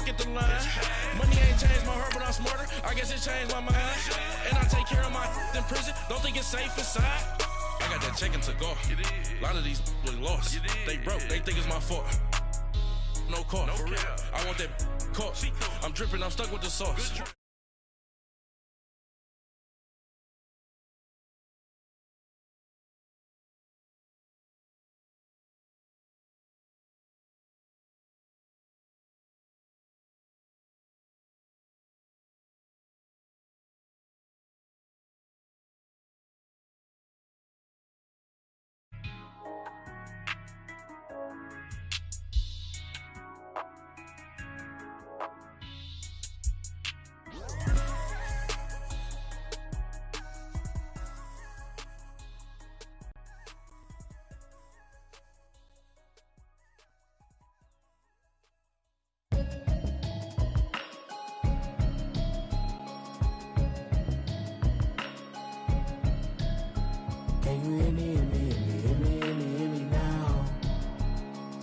back at the line. Money ain't changed my heart, but I'm smarter. I guess it changed my mind. And I take care of my in prison. Don't think it's safe inside. I got that checking to go. A lot of these was lost. They broke. They think it's my fault. No call. For real. I want that caught. I'm dripping. I'm stuck with the sauce. Can you hear me, hear me, hear me, hear me, hear me, hear me now?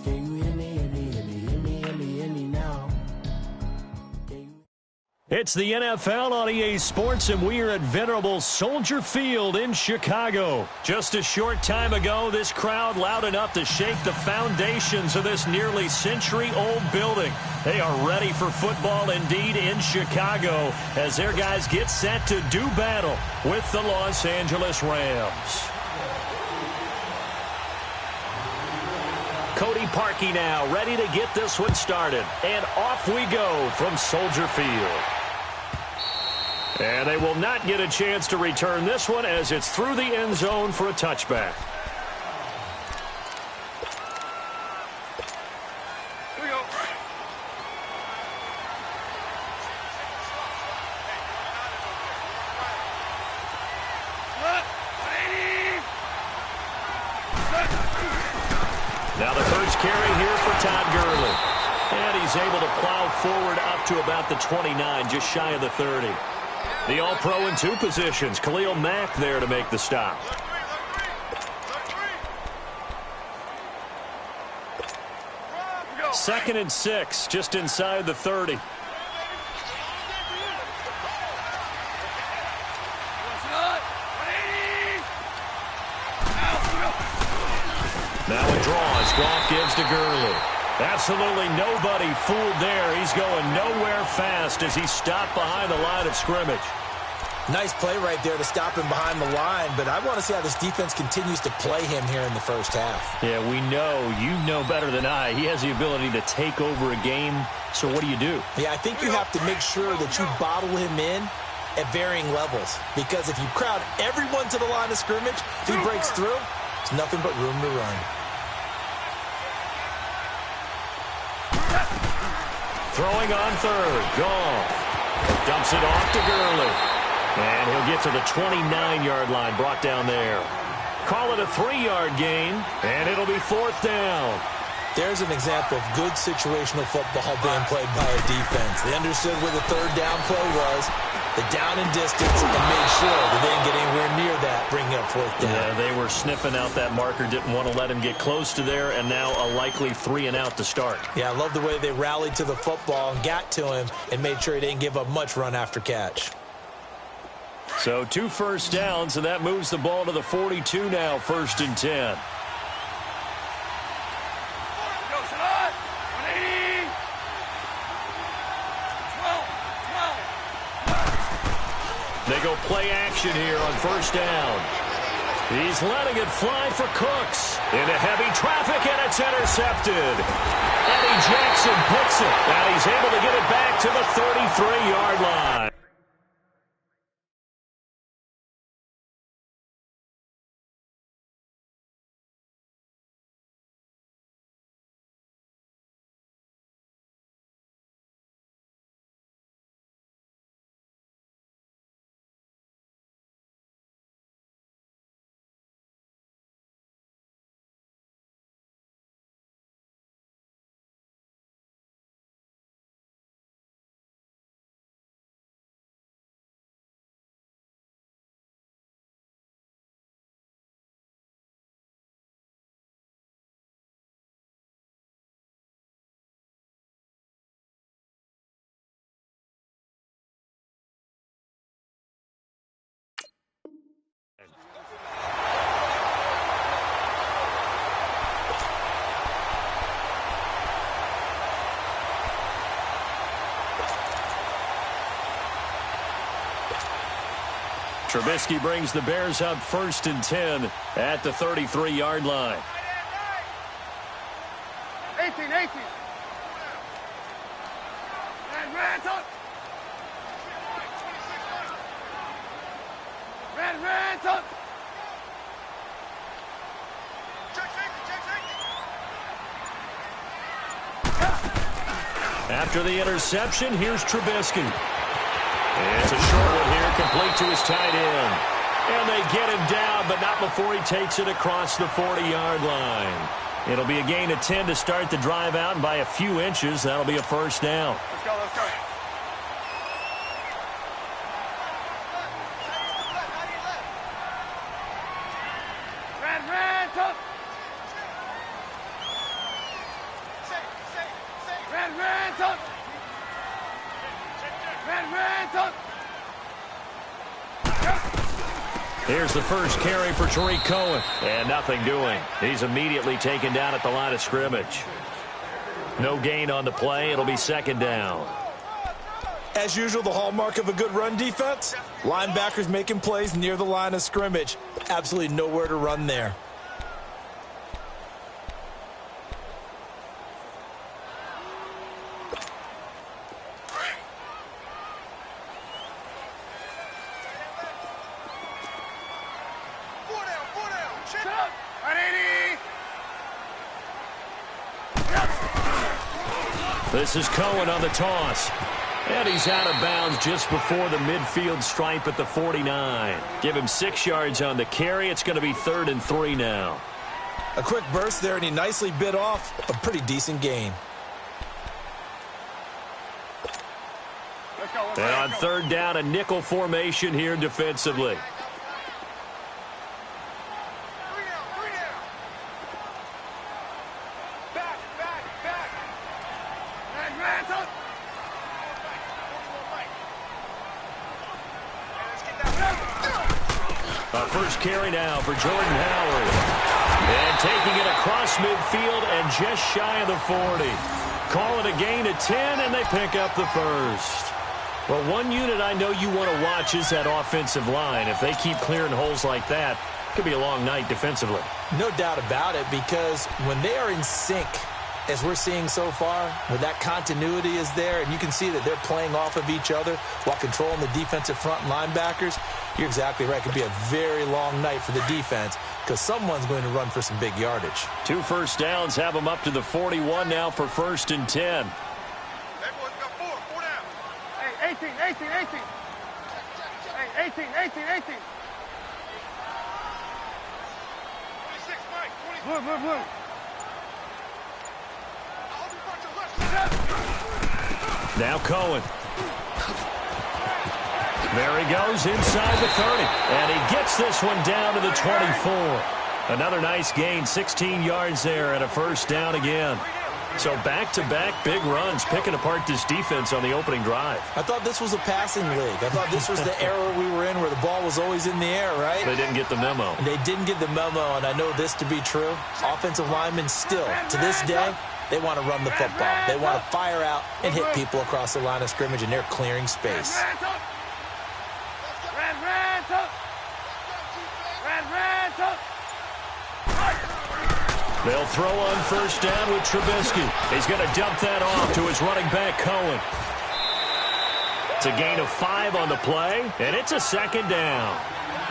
Can you hear me, hear me, hear me, hear me, hear me, hear me now? It's the NFL on EA Sports, and we are at venerable Soldier Field in Chicago. Just a short time ago, this crowd loud enough to shake the foundations of this nearly century-old building. They are ready for football indeed in Chicago as their guys get set to do battle with the Los Angeles Rams. Cody Parkey now ready to get this one started. And off we go from Soldier Field. And they will not get a chance to return this one as it's through the end zone for a touchback. Here we go. Now the first carry here for Todd Gurley. And he's able to plow forward up to about the 29, just shy of the 30. The All-Pro in two positions. Khalil Mack there to make the stop. Second and 6, just inside the 30. Now it draws. Goff gives to Gurley. Absolutely nobody fooled there. He's going nowhere fast as he's stopped behind the line of scrimmage. Nice play right there to stop him behind the line, but I want to see how this defense continues to play him here in the first half. Yeah, we know. You know better than I. He has the ability to take over a game, so what do you do? Yeah, I think you have to make sure that you bottle him in at varying levels, because if you crowd everyone to the line of scrimmage, if he breaks through, there's nothing but room to run. Throwing on third. Goff dumps it off to Gurley. And he'll get to the 29-yard line, brought down there. Call it a 3-yard gain, and it'll be fourth down. There's an example of good situational football being played by a defense. They understood where the third down play was, the down and distance, and made sure that they didn't get anywhere near that, bringing up fourth down. Yeah, they were sniffing out that marker, didn't want to let him get close to there, and now a likely 3-and-out to start. Yeah, I love the way they rallied to the football and got to him and made sure he didn't give up much run after catch. So 2 first downs, and that moves the ball to the 42 now, 1st and 10. They go play action here on first down. He's letting it fly for Cooks. Into heavy traffic, and it's intercepted. Eddie Jackson picks it, and he's able to get it back to the 33-yard line. Trubisky brings the Bears up 1st and 10 at the 33-yard line. 18. Red, tuck. After the interception, here's Trubisky. It's a short one here, complete to his tight end. And they get him down, but not before he takes it across the 40-yard line. It'll be a gain of 10 to start the drive out, and by a few inches, that'll be a first down. Let's go. Red, tuck. Red, tuck. Red, tuck. Here's the first carry for Tariq Cohen. And nothing doing. He's immediately taken down at the line of scrimmage. No gain on the play. It'll be second down. As usual, the hallmark of a good run defense, linebackers making plays near the line of scrimmage. Absolutely nowhere to run there. This is Cohen on the toss. And he's out of bounds just before the midfield stripe at the 49. Give him 6 yards on the carry. It's going to be 3rd and 3 now. A quick burst there, and he nicely bit off a pretty decent gain. And on 3rd down, a nickel formation here defensively. First carry now for Jordan Howard. And taking it across midfield and just shy of the 40. Call it a gain of 10, and they pick up the first. Well, one unit I know you want to watch is that offensive line. If they keep clearing holes like that, it could be a long night defensively. No doubt about it, because when they are in sync, as we're seeing so far, where that continuity is there, and you can see that they're playing off of each other while controlling the defensive front linebackers, you're exactly right. It could be a very long night for the defense because someone's going to run for some big yardage. 2 first downs have them up to the 41 now for 1st and 10. Everyone's got 4 down. Hey, 18. Hey, 18. 26, Mike. 26. Blue. Now Cohen. There he goes inside the 30. And he gets this one down to the 24. Another nice gain, 16 yards there and a first down again. So back-to-back big runs, picking apart this defense on the opening drive. I thought this was a passing league. I thought this was the era we were in where the ball was always in the air, right? They didn't get the memo. They didn't get the memo, and I know this to be true. Offensive linemen still, to this day, they want to run the football. They want to fire out and hit people across the line of scrimmage, and they're clearing space. They'll throw on first down with Trubisky. He's going to dump that off to his running back, Cohen. It's a gain of 5 on the play, and it's a second down.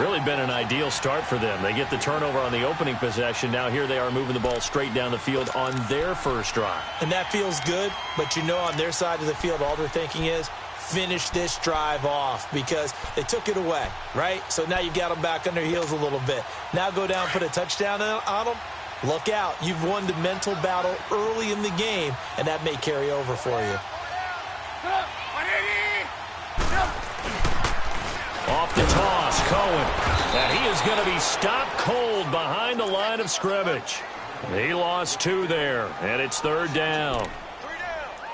Really been an ideal start for them. They get the turnover on the opening possession. Now here they are moving the ball straight down the field on their first drive. And that feels good, but you know on their side of the field all they're thinking is finish this drive off because they took it away, right? So now you've got them back on their heels a little bit. Now go down, put a touchdown on them. Look out. You've won the mental battle early in the game, and that may carry over for you. Off the toss, Cohen. And he is going to be stopped cold behind the line of scrimmage. He lost 2 there, and it's 3rd down.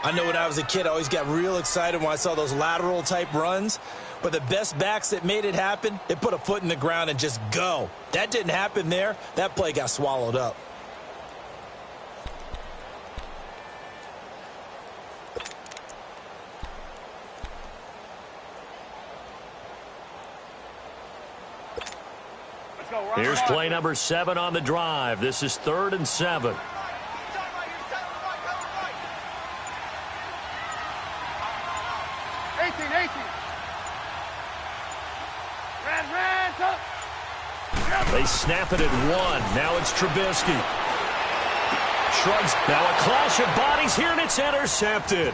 I know when I was a kid, I always got real excited when I saw those lateral-type runs. But the best backs that made it happen, they put a foot in the ground and just go. That didn't happen there. That play got swallowed up. Here's play number 7 on the drive. This is 3rd and 7. 18. They snap it at 1. Now it's Trubisky. Shrugs. Now a clash of bodies here, and it's intercepted.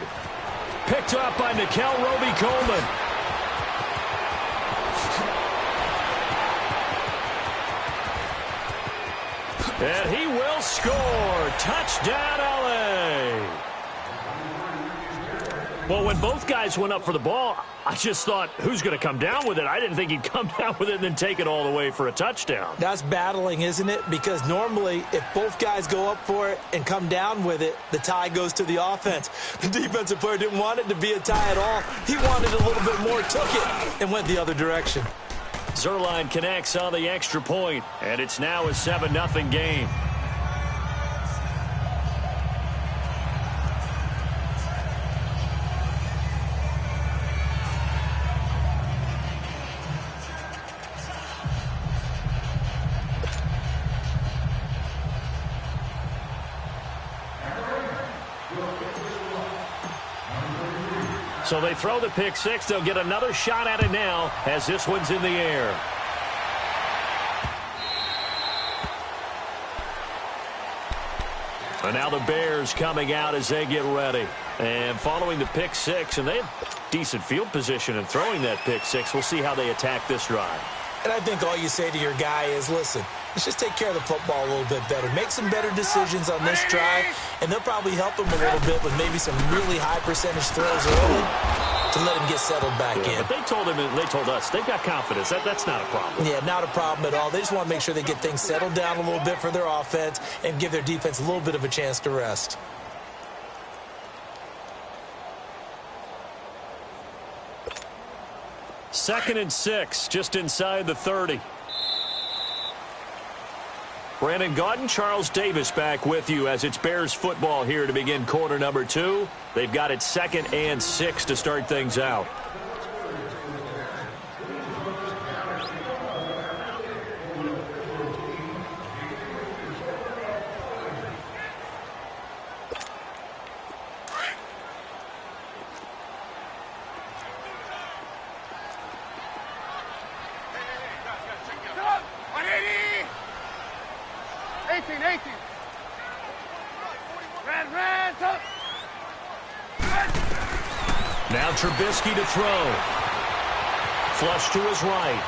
Picked up by Nickel Roby-Coleman. And he will score. Touchdown, L.A. Well, when both guys went up for the ball, I just thought, who's going to come down with it? I didn't think he'd come down with it and then take it all the way for a touchdown. That's battling, isn't it? Because normally, if both guys go up for it and come down with it, the tie goes to the offense. The defensive player didn't want it to be a tie at all. He wanted a little bit more, took it, and went the other direction. Zuerlein connects on the extra point, and it's now a 7-0 game. So they throw the pick six. They'll get another shot at it now as this one's in the air. And now the Bears coming out as they get ready. And following the pick six, and they have decent field position in throwing that pick six. We'll see how they attack this drive. And I think all you say to your guy is, listen, let's just take care of the football a little bit better. Make some better decisions on this drive, and they'll probably help him a little bit with maybe some really high percentage throws early to let him get settled back in. But they told him, and they told us, they've got confidence. That's not a problem. Yeah, not a problem at all. They just want to make sure they get things settled down a little bit for their offense and give their defense a little bit of a chance to rest. Second and 6, just inside the 30. Brandon Gaudin, Charles Davis back with you as it's Bears football here to begin quarter number 2. They've got it 2nd and 6 to start things out. Now Trubisky to throw. Flush to his right.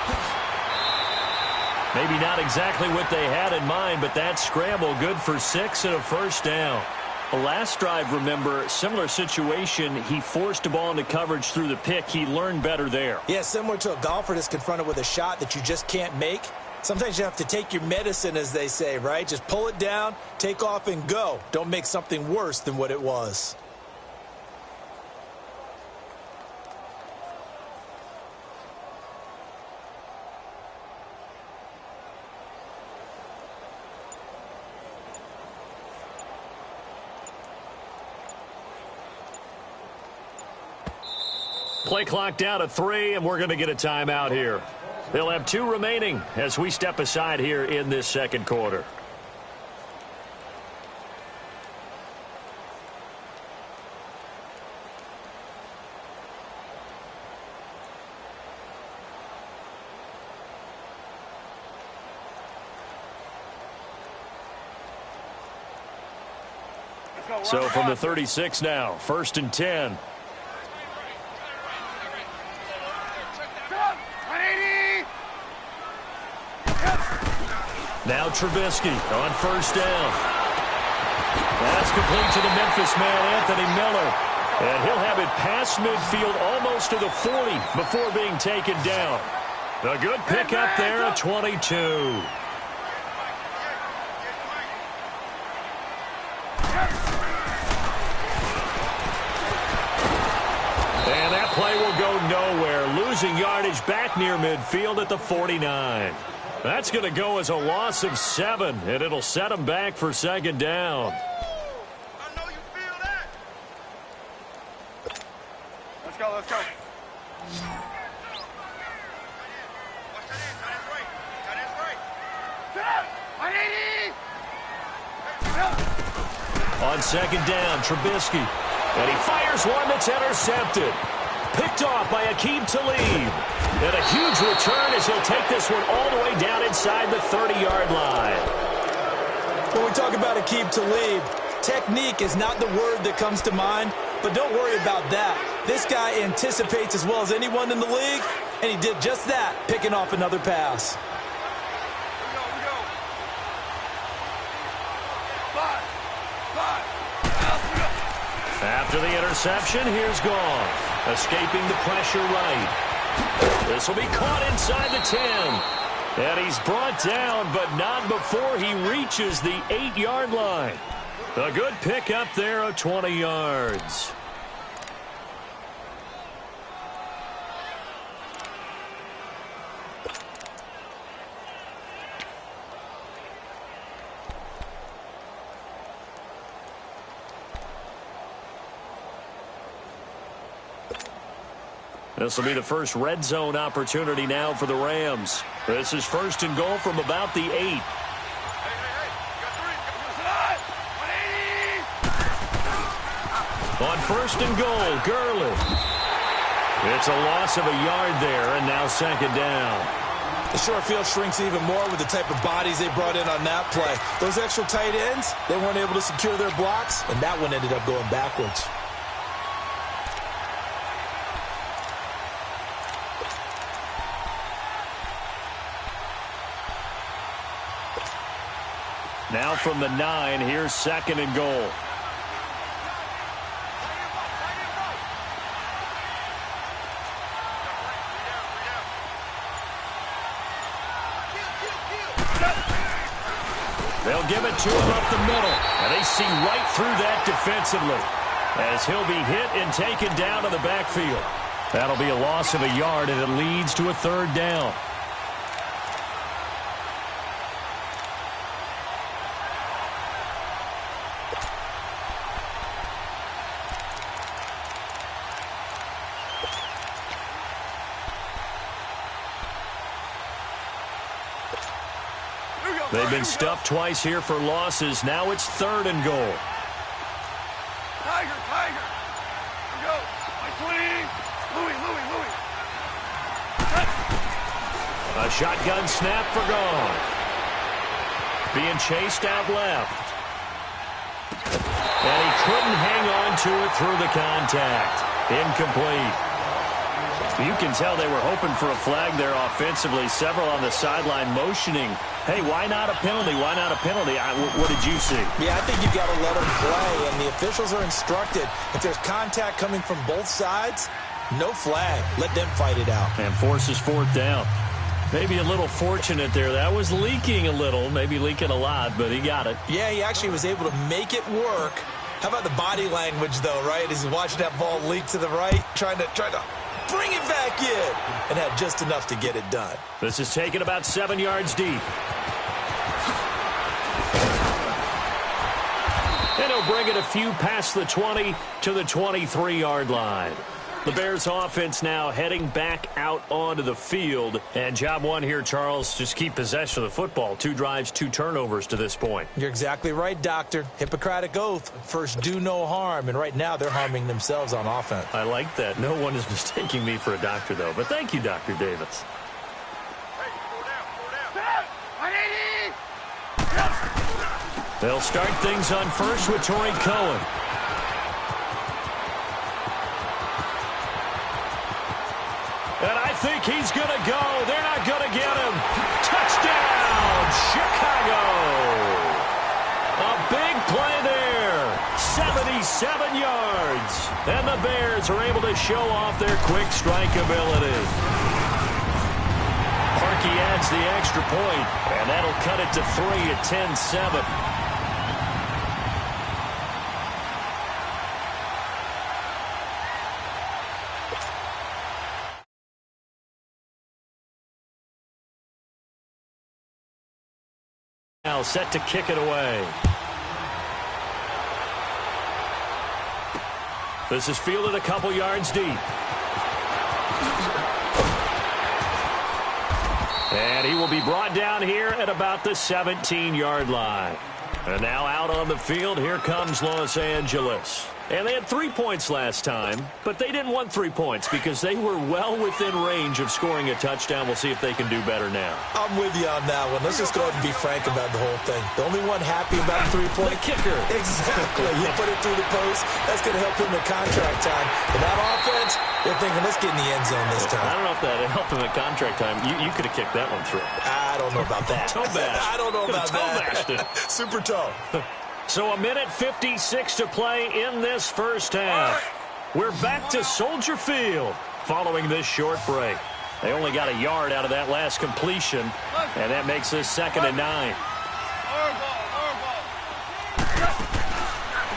Maybe not exactly what they had in mind, but that scramble good for 6 and a first down. The last drive, remember, similar situation. He forced a ball into coverage through the pick. He learned better there. Yeah, similar to a golfer that's confronted with a shot that you just can't make. Sometimes you have to take your medicine, as they say, right? Just pull it down, take off, and go. Don't make something worse than what it was. Play clock down to 3, and we're going to get a timeout here. They'll have 2 remaining as we step aside here in this second quarter. So from the 36 now, 1st and 10. Now Trubisky on 1st down. That's complete to the Memphis man, Anthony Miller. And he'll have it past midfield almost to the 40 before being taken down. A good pickup there at 22. And that play will go nowhere. Losing yardage back near midfield at the 49. That's going to go as a loss of 7, and it'll set them back for 2nd down. I know you feel that. Let's go. Watch that in. Tight end's right. On second down, Trubisky. And he fires one that's intercepted. Picked off by Aqib Talib. And a huge return as he'll take this one all the way down inside the 30-yard line. When we talk about Aqib Talib, technique is not the word that comes to mind, but don't worry about that. This guy anticipates as well as anyone in the league, and he did just that, picking off another pass. After the interception, here's Goff. Escaping the pressure right. This will be caught inside the 10. And he's brought down, but not before he reaches the 8-yard line. A good pick up there of 20 yards. This will be the first red zone opportunity now for the Rams. This is first and goal from about the 8. On first and goal, Gurley. It's a loss of a yard there, and now second down. The short field shrinks even more with the type of bodies they brought in on that play. Those extra tight ends, they weren't able to secure their blocks, and that one ended up going backwards. Now from the 9, here's second and goal. They'll give it to him up the middle, and they see right through that defensively as he'll be hit and taken down in the backfield. That'll be a loss of a yard, and it leads to a third down. They've been stuffed twice here for losses. Now it's third and goal. Tiger. Here we go. Louis. A shotgun snap for Goff. Being chased out left. And he couldn't hang on to it through the contact. Incomplete. You can tell they were hoping for a flag there offensively. Several on the sideline motioning. Hey, why not a penalty? Why not a penalty? What did you see? Yeah, I think you've got to let them play, and the officials are instructed. If there's contact coming from both sides, no flag. Let them fight it out. And forces fourth down. Maybe a little fortunate there. That was leaking a little, maybe leaking a lot, but he got it. Yeah, he actually was able to make it work. How about the body language, though, right? As he's watching that ball leak to the right, trying to bring it back in, and had just enough to get it done. This is taken about 7 yards deep. And he'll bring it a few past the 20 to the 23-yard line. The Bears offense now heading back out onto the field. And job one here, Charles, just keep possession of the football. 2 drives, 2 turnovers to this point. You're exactly right, Doctor. Hippocratic oath. First, do no harm. And right now, they're harming themselves on offense. I like that. No one is mistaking me for a doctor, though. But thank you, Dr. Davis. Hey, 4 down. They'll start things on first with Torrey Cohen. And I think he's going to go. They're not going to get him. Touchdown, Chicago. A big play there. 77 yards. And the Bears are able to show off their quick strike ability. Parkey adds the extra point, and that'll cut it to 3 at 10-7. Now set to kick it away. This is fielded a couple yards deep. And he will be brought down here at about the 17-yard line. And now out on the field, here comes Los Angeles. And they had 3 points last time, but they didn't want 3 points because they were well within range of scoring a touchdown. We'll see if they can do better now. I'm with you on that one. Let's just go ahead and be frank about the whole thing. The only one happy about 3-point. The kicker. Exactly. You put it through the post. That's going to help him in contract time. But that offense, they're thinking, let's get in the end zone this time. I don't know if that helped him at contract time. You could have kicked that one through. I don't know about that. Toe bash. I don't know about that. Super toe. So 1:56 to play in this first half. We're back to Soldier Field following this short break. They only got a yard out of that last completion, and that makes this 2nd and 9.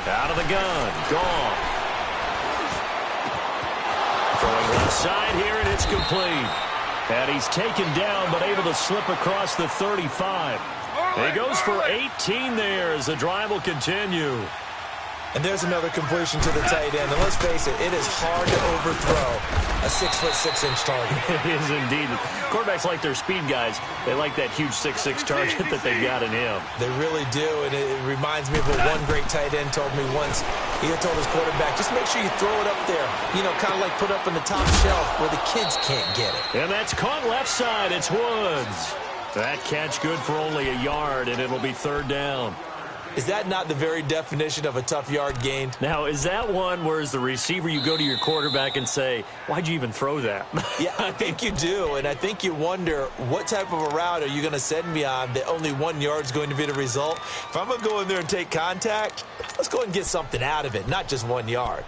Out of the gun. Gone. Throwing left side here, and it's complete. And he's taken down, but able to slip across the 35. He goes for 18 there as the drive will continue. And there's another completion to the tight end. And let's face it, it is hard to overthrow a 6'6" target. It is indeed. Quarterbacks like their speed guys. They like that huge 6'6" target that they've got in him. They really do, and it reminds me of what one great tight end told me once. He had told his quarterback, just make sure you throw it up there, you know, kind of like put up in the top shelf where the kids can't get it. And that's caught left side. It's Woods. That catch good for only a yard, and it'll be 3rd down. Is that not the very definition of a tough yard gained? Now, is that one where as the receiver you go to your quarterback and say, why'd you even throw that? Yeah, I think you do, and I think you wonder what type of a route are you going to send me on that only 1 yard is going to be the result? If I'm going to go in there and take contact, let's go and get something out of it, not just 1 yard.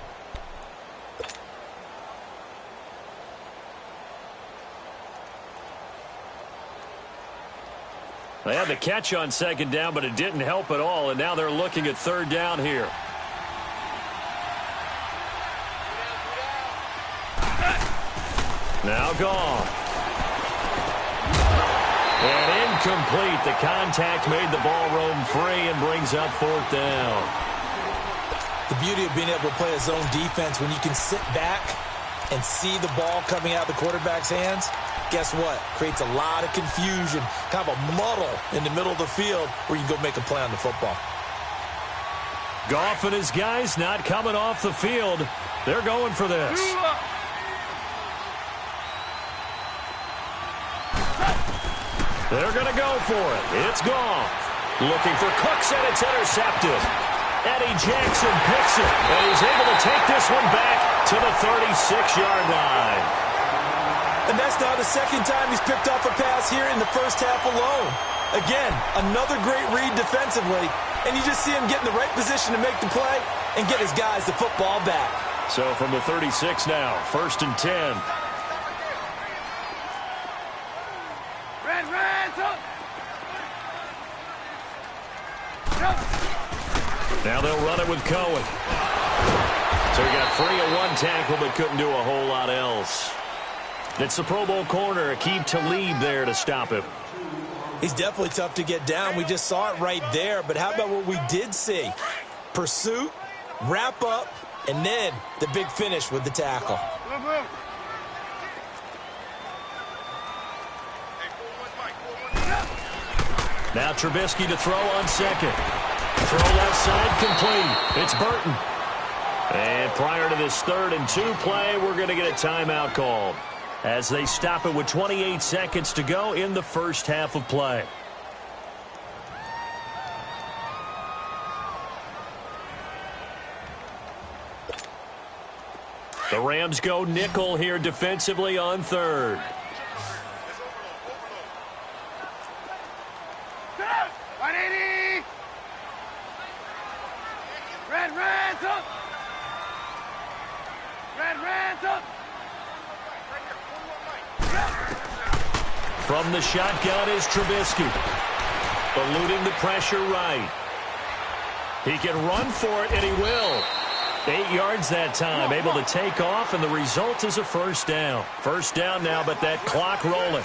They had the catch on 2nd down, but it didn't help at all, and now they're looking at 3rd down here. Now gone. And incomplete. The contact made the ball roam free and brings up 4th down. The beauty of being able to play a zone defense when you can sit back and see the ball coming out of the quarterback's hands, guess what? Creates a lot of confusion, kind of a muddle in the middle of the field where you can go make a play on the football. Goff and his guys not coming off the field. They're going for this. They're going to go for it. It's Goff. Looking for Cooks, and it's intercepted. Eddie Jackson picks it, and he's able to take this one back to the 36-yard line. And that's now the 2nd time he's picked off a pass here in the first half alone. Again, another great read defensively, and you just see him get in the right position to make the play and get his guys the football back. So from the 36 now, 1st and 10. Now they'll run it with Cohen. So he got free of 1 tackle but couldn't do a whole lot else. It's the Pro Bowl corner, Aqib Talib there to stop him. He's definitely tough to get down. We just saw it right there. But how about what we did see? Pursuit, wrap up, and then the big finish with the tackle. Now Trubisky to throw on 2nd. Throw left side complete. It's Burton. And prior to this 3rd and 2 play, we're going to get a timeout called as they stop it with 28 seconds to go in the first half of play. The Rams go nickel here defensively on 3rd. From the shotgun is Trubisky. Eluding the pressure right. He can run for it, and he will. 8 yards that time, able to take off, and the result is a 1st down. 1st down now, but that clock rolling.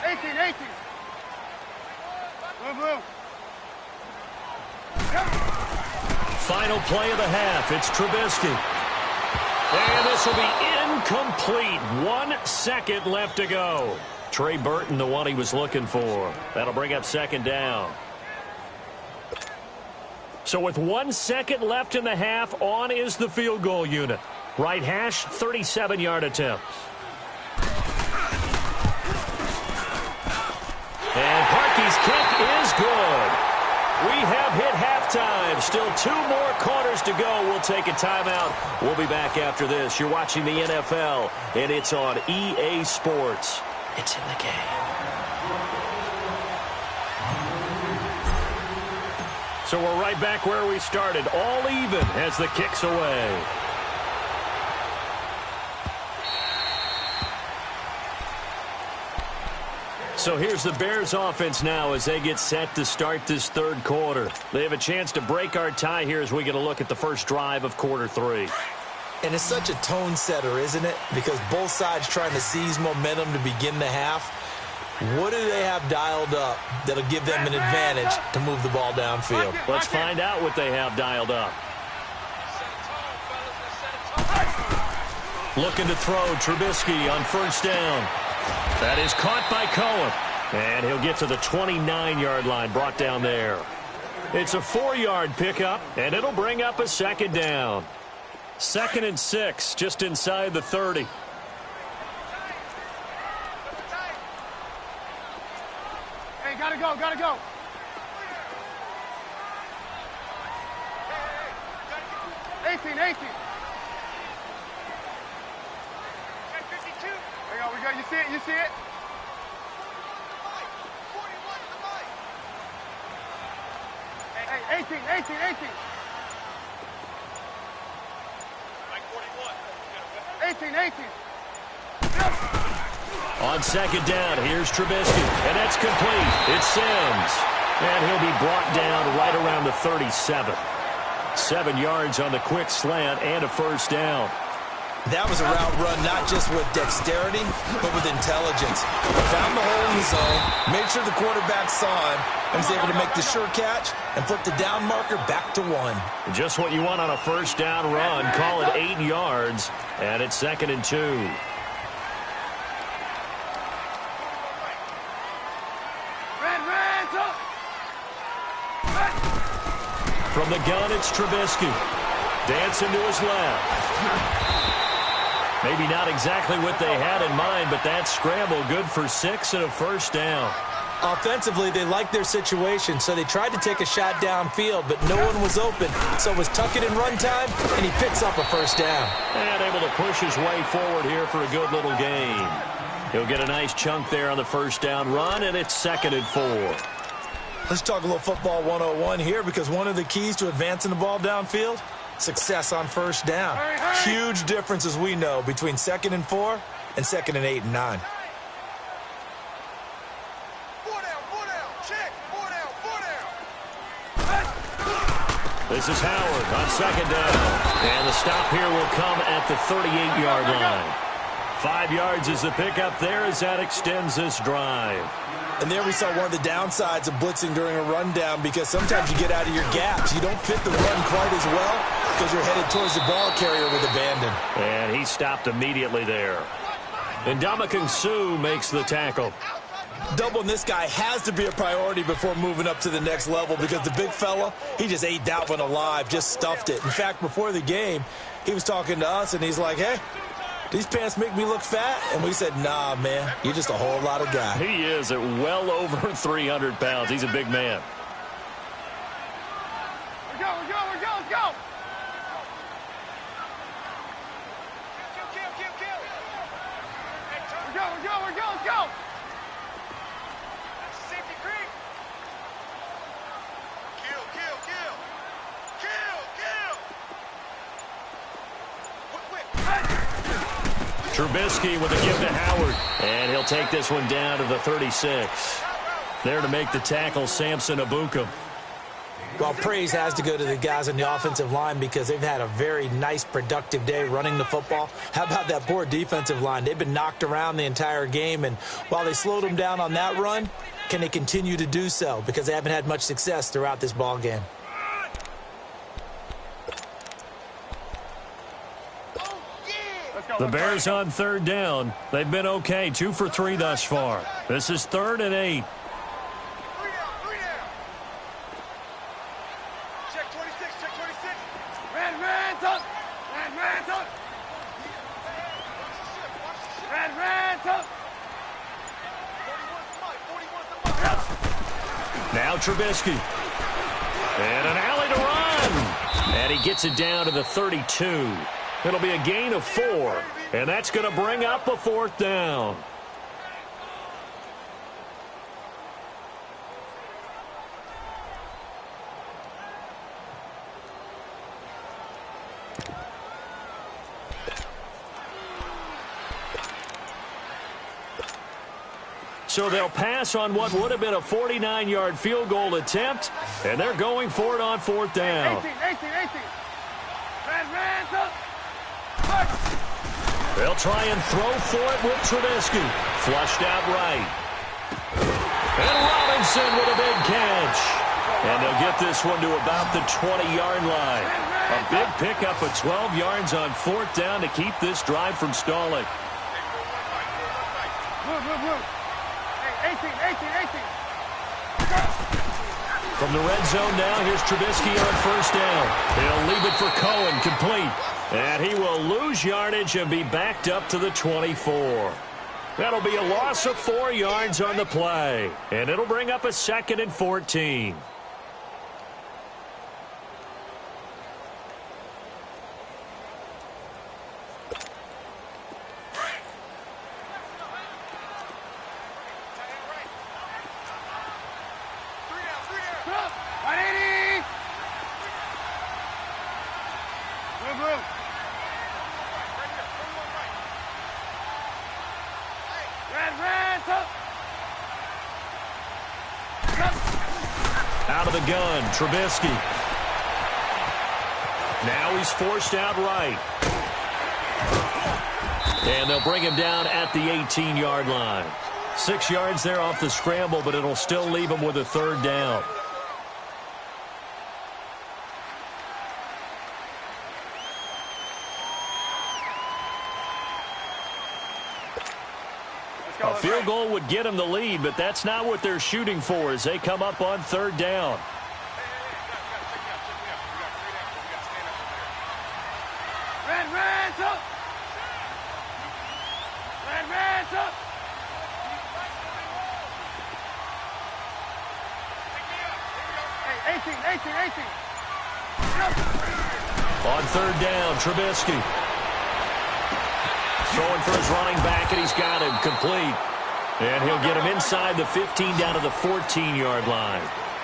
18. Move. Final play of the half. It's Trubisky. And this will be incomplete. 1 second left to go. Trey Burton, the one he was looking for. That'll bring up second down. So with 1 second left in the half, on is the field goal unit. Right hash, 37-yard attempt. And Parkey's kick is good. We have hit halftime. Still 2 more quarters to go. We'll take a timeout. We'll be back after this. You're watching the NFL, and it's on EA Sports. It's in the game. So we're right back where we started. All even as the kick's away. So here's the Bears offense now as they get set to start this third quarter. They have a chance to break our tie here as we get a look at the first drive of quarter 3. And it's such a tone setter, isn't it? Because both sides trying to seize momentum to begin the half. What do they have dialed up that'll give them an advantage to move the ball downfield? Let's find out what they have dialed up. Looking to throw Trubisky on first down. That is caught by Cohen. And he'll get to the 29-yard line, brought down there. It's a 4-yard pickup, and it'll bring up a second down. 2nd and 6, just inside the 30. Hey, gotta go, gotta go. 18. There we go, you see it, you see it? Hey, 18. Like 41. 18. On second down, here's Trubisky, and that's complete. It's Sims, and he'll be brought down right around the 37. 7 yards on the quick slant and a first down. That was a route run not just with dexterity, but with intelligence. Found the hole in the zone, made sure the quarterback saw him, and was able to make the sure catch and flip the down marker back to 1. Just what you want on a first down run. Call it 8 yards, and it's 2nd and 2. From the gun, it's Trubisky. Dancing to his left. Maybe not exactly what they had in mind, but that scramble good for 6 and a first down. Offensively, they liked their situation, so they tried to take a shot downfield, but no one was open. So it was tuck it in run time, and he picks up a first down. And able to push his way forward here for a good little gain. He'll get a nice chunk there on the first down run, and it's 2nd and 4. Let's talk a little football 101 here, because one of the keys to advancing the ball downfield, success on first down. Huge difference, as we know, between 2nd and 4 and 2nd and 8 and 9. This is Howard on second down. And the stop here will come at the 38-yard line. 5 yards is the pickup there as that extends this drive. And there we saw one of the downsides of blitzing during a rundown, because sometimes you get out of your gaps. You don't fit the run quite as well because you're headed towards the ball carrier with abandon. And he stopped immediately there. And Ndamukong Suh makes the tackle. Doubling this guy has to be a priority before moving up to the next level, because the big fella, he just ate that one alive, just stuffed it. In fact, before the game, he was talking to us, and he's like, hey, these pants make me look fat? And we said, nah, man, you're just a whole lot of guy. He is at well over 300 pounds. He's a big man. Let's go. Let's go. Safety creep. Kill. Trubisky with a give to Howard. And he'll take this one down to the 36. There to make the tackle, Samson Ebukam. Well, praise has to go to the guys on the offensive line, because they've had a very nice, productive day running the football. How about that poor defensive line? They've been knocked around the entire game, and while they slowed them down on that run, can they continue to do so? Because they haven't had much success throughout this ball game. Oh, The Bears on third down. They've been okay, 2 for 3 thus far. This is 3rd and 8. 3 down, 3 down. Check 26, check 26. Red, up. Red, up. Red, up. 41's the mark. Now Trubisky. And an alley to run. And he gets it down to the 32. It'll be a gain of 4. And that's going to bring up a 4th down. So they'll pass on what would have been a 49-yard field goal attempt, and they're going for it on 4th down. 18. Red, up. They'll try and throw for it with Trubisky. Flushed out right. And Robinson with a big catch. And they'll get this one to about the 20-yard line. A big pickup of 12 yards on 4th down to keep this drive from stalling. Move. Hey, 18. From the red zone now, here's Trubisky on 1st down. He'll leave it for Cohen, complete. And he will lose yardage and be backed up to the 24. That'll be a loss of 4 yards on the play. And it'll bring up a 2nd and 14. Out of the gun, Trubisky. Now he's forced out right. And they'll bring him down at the 18-yard line. 6 yards there off the scramble, but it'll still leave him with a 3rd down. A field goal would get them the lead, but that's not what they're shooting for as they come up on 3rd down. Red, up. Red, up. Hey, 18. On 3rd down, Trubisky. Throwing for his running back, and he's got him complete. And he'll get him inside the 15 down to the 14-yard line.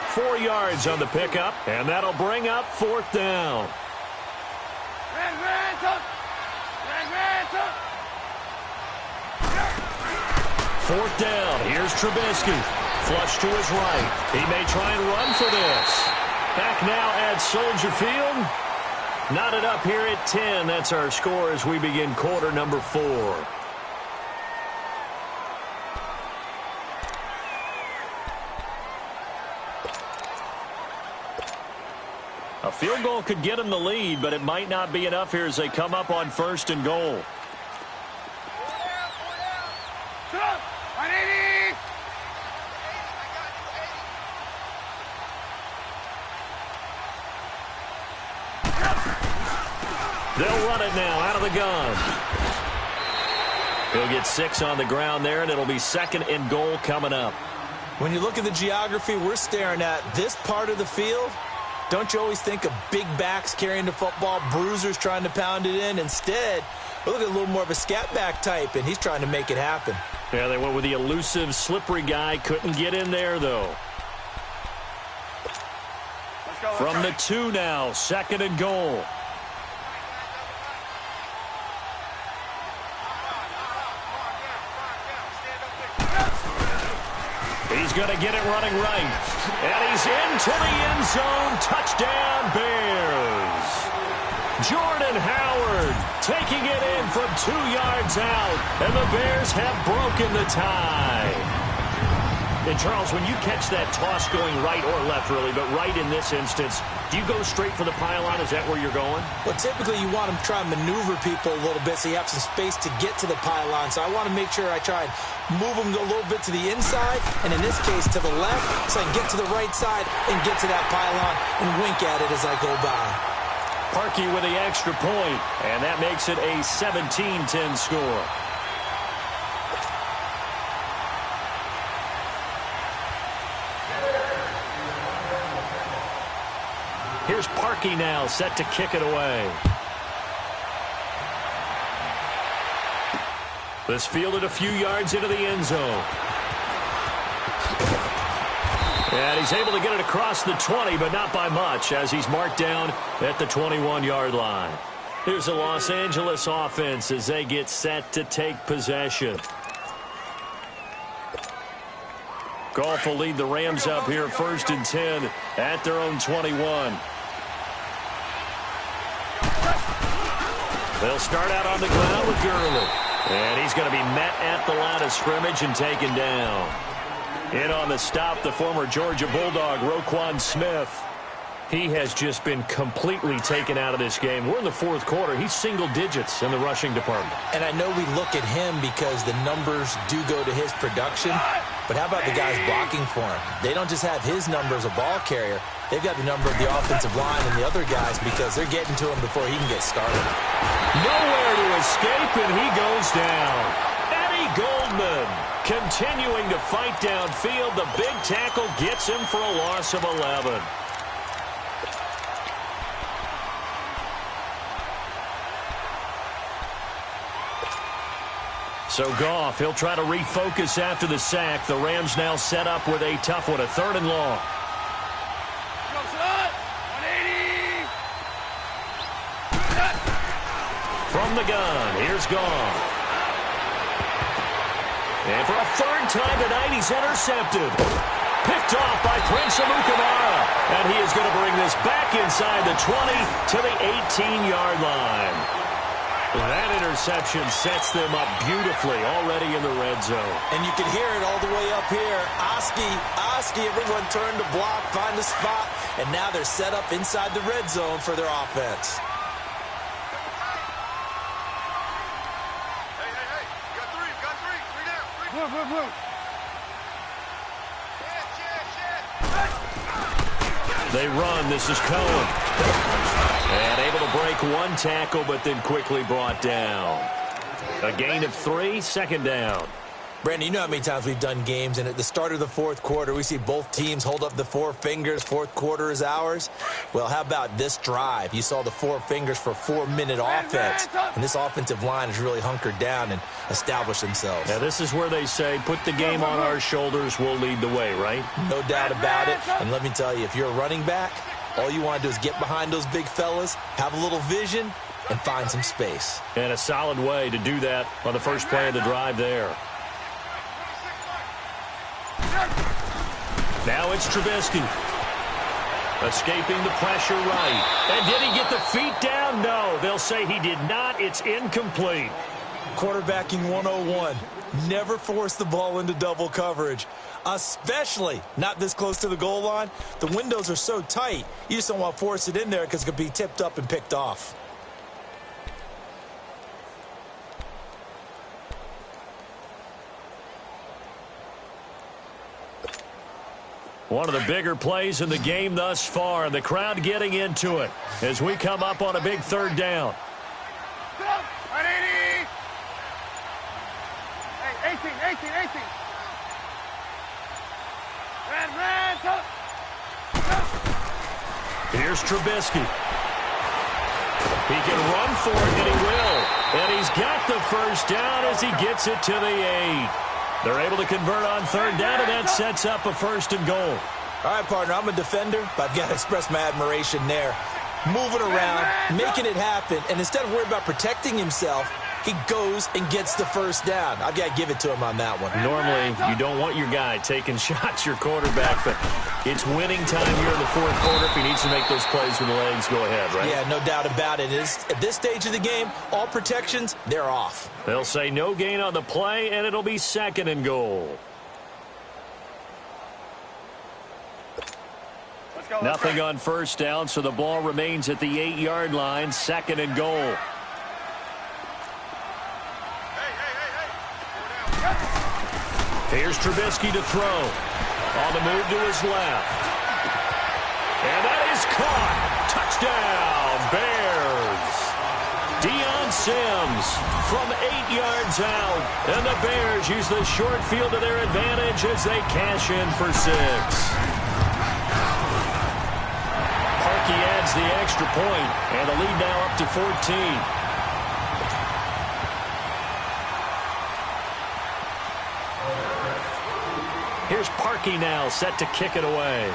4 yards on the pickup, and that'll bring up 4th down. Red, up. 4th down. Here's Trubisky. Flush to his right. He may try and run for this. Back now at Soldier Field. Knotted up here at 10. That's our score as we begin quarter number 4. A field goal could get them the lead, but it might not be enough here as they come up on 1st and goal. They'll run it now out of the gun. He'll get 6 on the ground there, and it'll be 2nd and goal coming up. When you look at the geography we're staring at, this part of the field, don't you always think of big backs carrying the football, bruisers trying to pound it in? Instead, we look at a little more of a scat back type, and he's trying to make it happen. Yeah, they went with the elusive, slippery guy. Couldn't get in there, though. From the 2 now, 2nd and goal. He's going to get it running right. And he's into the end zone. Touchdown, Bears. Jordan Howard taking it in from 2 yards out. And the Bears have broken the tie. And, Charles, when you catch that toss going right or left, really, but right in this instance, do you go straight for the pylon? Is that where you're going? Well, typically you want to try and maneuver people a little bit so you have some space to get to the pylon. So I want to make sure I try and move them a little bit to the inside, and in this case to the left, so I can get to the right side and get to that pylon and wink at it as I go by. Parkey with the extra point, and that makes it a 17-10 score. Here's Parkey now, set to kick it away. This fielded a few yards into the end zone. And he's able to get it across the 20, but not by much, as he's marked down at the 21-yard line. Here's the Los Angeles offense as they get set to take possession. Goff will lead the Rams up here 1st and 10 at their own 21. They'll start out on the ground with Gurley. And he's going to be met at the line of scrimmage and taken down. In on the stop, the former Georgia Bulldog, Roquan Smith. He has just been completely taken out of this game. We're in the 4th quarter. He's single digits in the rushing department. And I know we look at him because the numbers do go to his production. But how about the guys blocking for him? They don't just have his number as a ball carrier. They've got the number of the offensive line and the other guys because they're getting to him before he can get started. Nowhere to escape, and he goes down. Eddie Goldman continuing to fight downfield. The big tackle gets him for a loss of 11. So Goff, he'll try to refocus after the sack. The Rams now set up with a tough one, a 3rd and long. Go, son! 180! From the gun, here's Goff. And for a 3rd time tonight, he's intercepted. Picked off by Prince Amukamara. And he is going to bring this back inside the 20 to the 18-yard line. That interception sets them up beautifully already in the red zone. And you can hear it all the way up here. Oski, everyone turned to block, find a spot, and now they're set up inside the red zone for their offense. Hey, you got three down. Blue. They run. This is Cohen. And able to break one tackle, but then quickly brought down. A gain of 3, 2nd down. Brandon, you know how many times we've done games, and at the start of the 4th quarter, we see both teams hold up the 4 fingers. 4th quarter is ours. Well, how about this drive? You saw the 4 fingers for 4-minute offense, and this offensive line has really hunkered down and established themselves. Now, this is where they say, put the game on our shoulders, we'll lead the way, right? No doubt about it. And let me tell you, if you're a running back, all you want to do is get behind those big fellas, have a little vision, and find some space. And a solid way to do that on the first play of the drive there. Now it's Trubisky. Escaping the pressure right. And did he get the feet down? No. They'll say he did not. It's incomplete. Quarterbacking 101. Never force the ball into double coverage, especially not this close to the goal line. The windows are so tight, you just don't want to force it in there because it could be tipped up and picked off. One of the bigger plays in the game thus far, and the crowd getting into it as we come up on a big 3rd down. 180! Hey, 18! Red, up! Here's Trubisky. He can run for it, and he will. And he's got the 1st down as he gets it to the 8. They're able to convert on 3rd down, and that sets up a 1st and goal. All right, partner, I'm a defender, but I've got to express my admiration there. Moving around, making it happen, and instead of worrying about protecting himself, he goes and gets the 1st down. I've got to give it to him on that one. Normally, you don't want your guy taking shots, your quarterback, but it's winning time here in the 4th quarter. If he needs to make those plays with the legs, go ahead, right? Yeah, no doubt about it. At this stage of the game, all protections, they're off. They'll say no gain on the play, and it'll be 2nd and goal. Nothing on first down, so the ball remains at the 8-yard line, 2nd and goal. Here's Trubisky to throw. On the move to his left. And that is caught. Touchdown, Bears. Deion Sims from 8 yards out. And the Bears use the short field to their advantage as they cash in for 6. Parkey adds the extra point, and the lead now up to 14. Here's Parkey now, set to kick it away.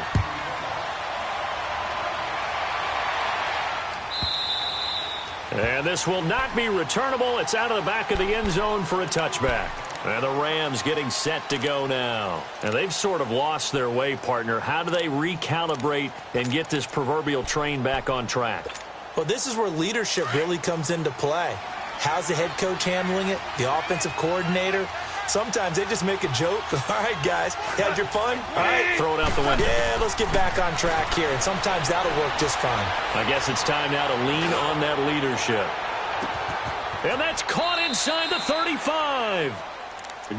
And this will not be returnable. It's out of the back of the end zone for a touchback. And the Rams getting set to go now. And they've sort of lost their way, partner. How do they recalibrate and get this proverbial train back on track? Well, this is where leadership really comes into play. How's the head coach handling it? The offensive coordinator? Sometimes they just make a joke. All right, guys, had your fun? All right. Throw it out the window. Yeah, let's get back on track here. And sometimes that'll work just fine. I guess it's time now to lean on that leadership. And that's caught inside the 35.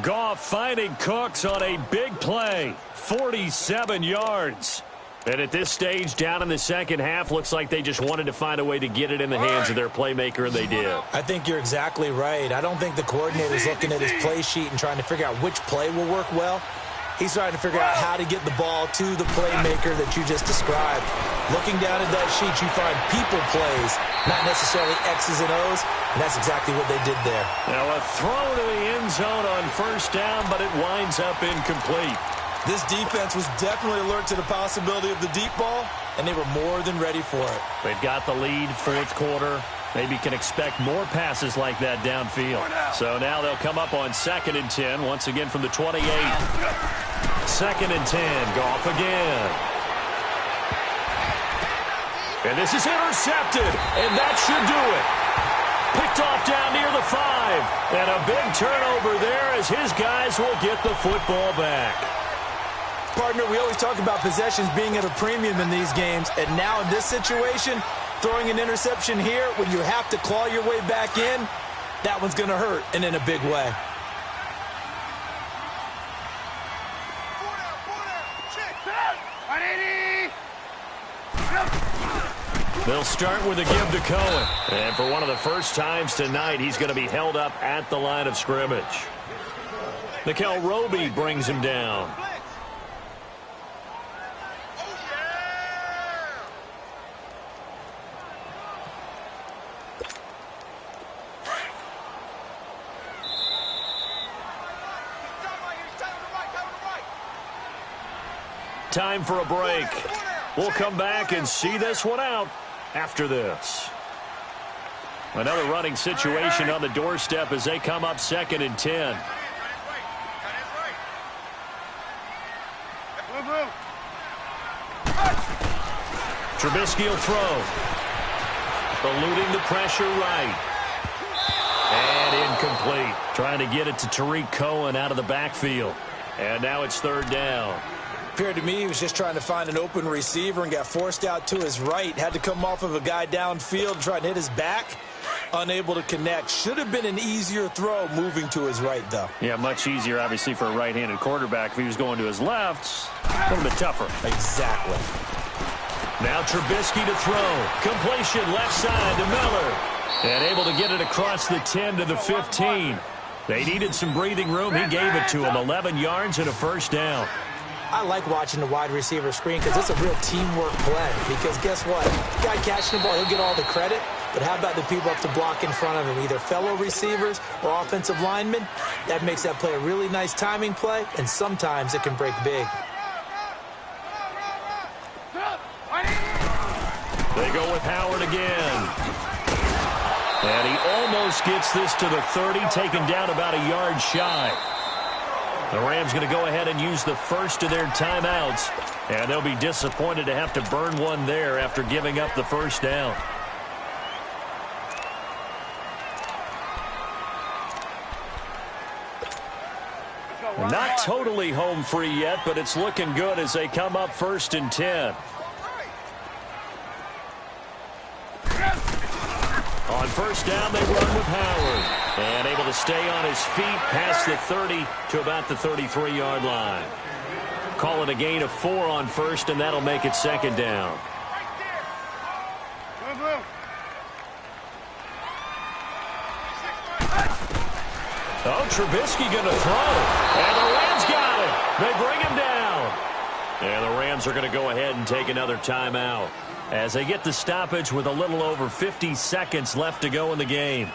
Goff finding Cooks on a big play. 47 yards. And at this stage, down in the second half, looks like they just wanted to find a way to get it in the hands of their playmaker, and they did. I think you're exactly right. I don't think the coordinator's looking at his play sheet and trying to figure out which play will work well. He's trying to figure out how to get the ball to the playmaker that you just described. Looking down at that sheet, you find people plays, not necessarily X's and O's, and that's exactly what they did there. Now a throw to the end zone on first down, but it winds up incomplete. This defense was definitely alert to the possibility of the deep ball, and they were more than ready for it. They've got the lead, fourth quarter. Maybe can expect more passes like that downfield. So now they'll come up on 2nd and 10, once again from the 28. 2nd and 10, Goff again. And this is intercepted, and that should do it. Picked off down near the 5. And a big turnover there as his guys will get the football back. Partner, we always talk about possessions being at a premium in these games, and now in this situation, throwing an interception here when you have to claw your way back in, that one's going to hurt, and in a big way. They'll start with a give to Cohen. And for one of the first times tonight, he's going to be held up at the line of scrimmage. Nickel Roby brings him down. Time for a break. We'll come back and see this one out after this. Another running situation on the doorstep as they come up 2nd and 10. Trubisky will throw. Eluding the pressure right. And incomplete. Trying to get it to Tariq Cohen out of the backfield. And now it's 3rd down. Appeared to me he was just trying to find an open receiver and got forced out to his right. Had to come off of a guy downfield, trying to hit his back. Unable to connect. Should have been an easier throw moving to his right, though. Yeah, much easier, obviously, for a right-handed quarterback. If he was going to his left, a little bit tougher. Exactly. Now Trubisky to throw. Completion left side to Miller. And able to get it across the 10 to the 15. They needed some breathing room. He gave it to him. 11 yards and a first down. I like watching the wide receiver screen because it's a real teamwork play. Because guess what? The guy catching the ball, he'll get all the credit. But how about the people up to block in front of him, either fellow receivers or offensive linemen? That makes that play a really nice timing play, and sometimes it can break big. They go with Howard again. And he almost gets this to the 30, taken down about a yard shy. The Rams going to go ahead and use the first of their timeouts. And they'll be disappointed to have to burn one there after giving up the first down. Not totally home free yet, but it's looking good as they come up 1st and 10. On first down, they run with Howard. And able to stay on his feet past the 30 to about the 33-yard line. Call it a gain of 4 on first, and that'll make it second down. Oh, Trubisky going to throw. And the Rams got it. They bring him down. And the Rams are going to go ahead and take another timeout as they get the stoppage with a little over 50 seconds left to go in the game.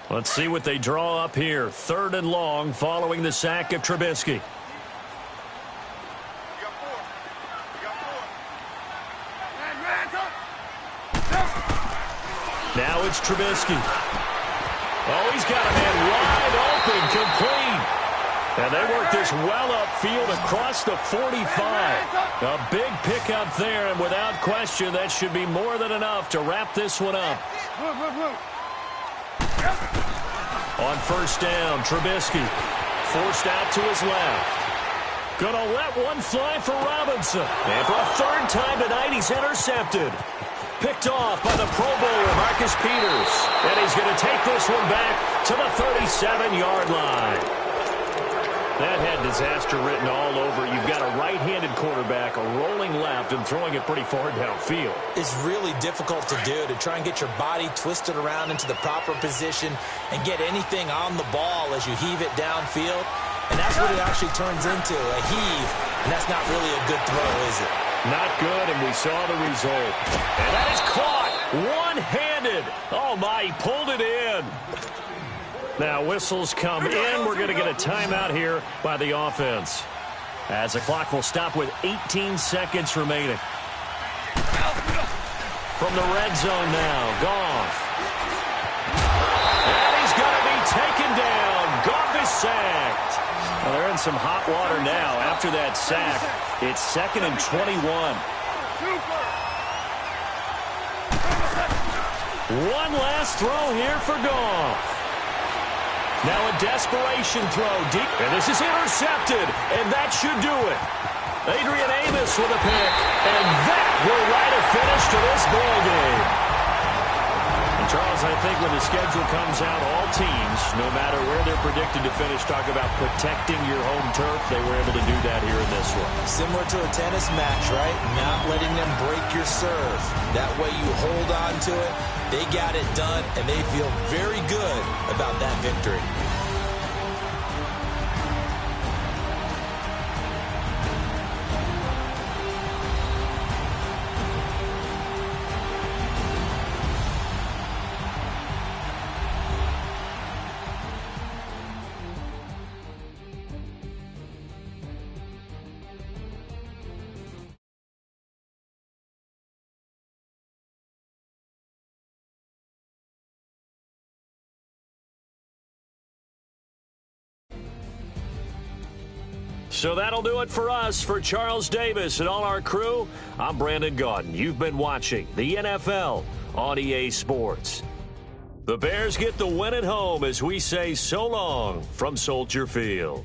Let's see what they draw up here. 3rd and long following the sack of Trubisky. Now it's Trubisky. Oh, he's got a man wide open, complete. And they work this well upfield across the 45. A big pickup there, and without question, that should be more than enough to wrap this one up. On first down, Trubisky forced out to his left. Gonna let one fly for Robinson. And for a 3rd time tonight, he's intercepted. Picked off by the Pro Bowler, Marcus Peters. And he's going to take this one back to the 37-yard line. That had disaster written all over. You've got a right-handed quarterback, a rolling left, and throwing it pretty far downfield. It's really difficult to do, to try and get your body twisted around into the proper position and get anything on the ball as you heave it downfield. And that's what it actually turns into, a heave. And that's not really a good throw, is it? Not good, and we saw the result. And that is caught one-handed. Oh, my, he pulled it in. Now whistles come in. We're going to get a timeout here by the offense, as the clock will stop with 18 seconds remaining. From the red zone now, Goff. And he's going to be taken down. Goff is sacked. Well, they're in some hot water now after that sack. It's 2nd and 21. One last throw here for Goff. Now a desperation throw deep. And this is intercepted. And that should do it. Adrian Amos with a pick. And that will write a finish to this ball game. And Charles, I think when the schedule comes out, all teams, no matter where they're predicted to finish, talk about protecting your home turf. They were able to do that here in this one. Similar to a tennis match, right? Not letting them break your serve. That way you hold on to it. They got it done, and they feel very good about that victory. So that'll do it for us. For Charles Davis and all our crew, I'm Brandon Gaudin. You've been watching the NFL on EA Sports. The Bears get the win at home as we say so long from Soldier Field.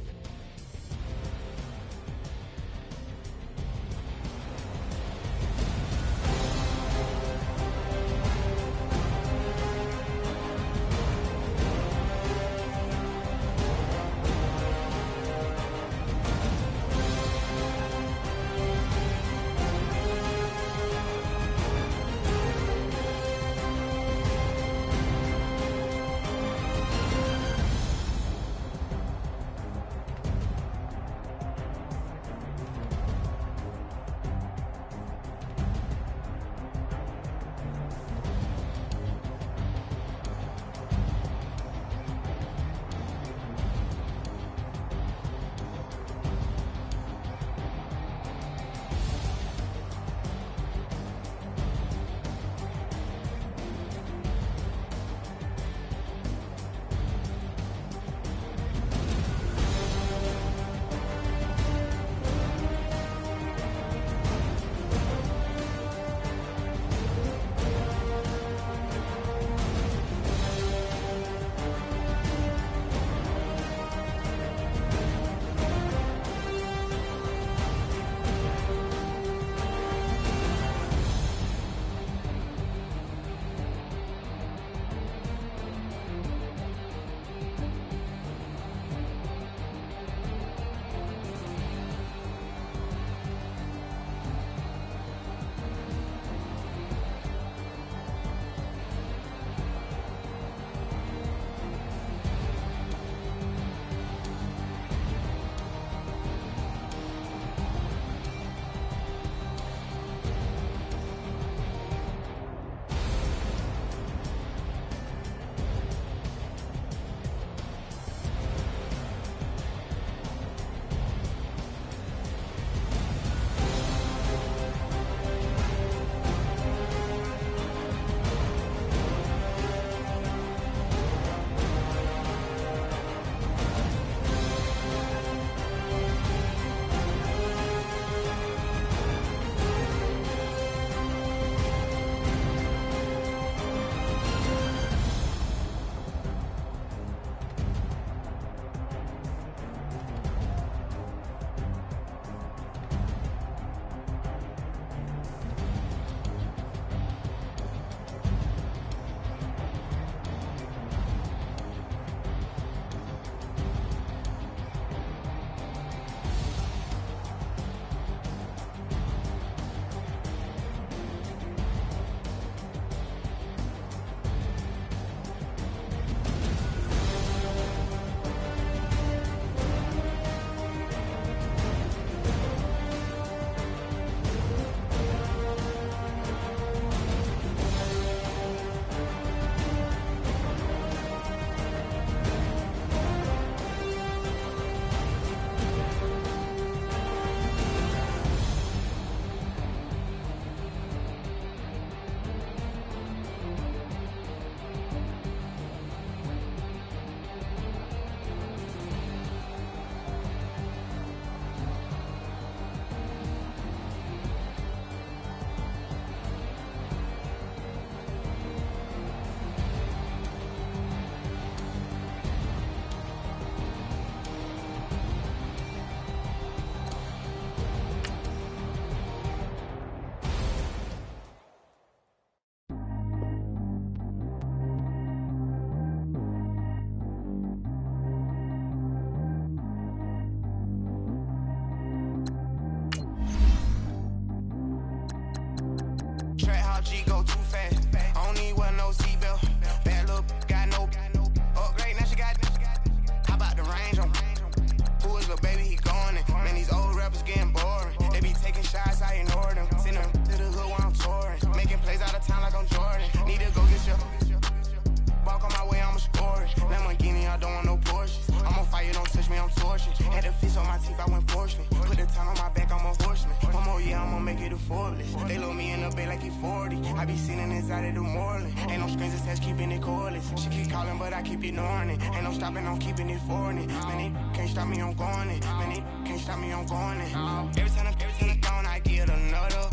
Had to fix on my teeth, I went fortunate. Put the time on my back, I'm a horseman. One more year, I'ma make it a Forbes. They load me in the bed like he 40. I be sitting inside of the Moreland. Ain't no strings attached, keeping it cordless. She keep calling, but I keep ignoring it. Ain't no stopping, I'm keeping it for it. Man, they can't stop me, I'm going it. Man, they can't stop me, I'm going it. Every time I'm gone, I get another.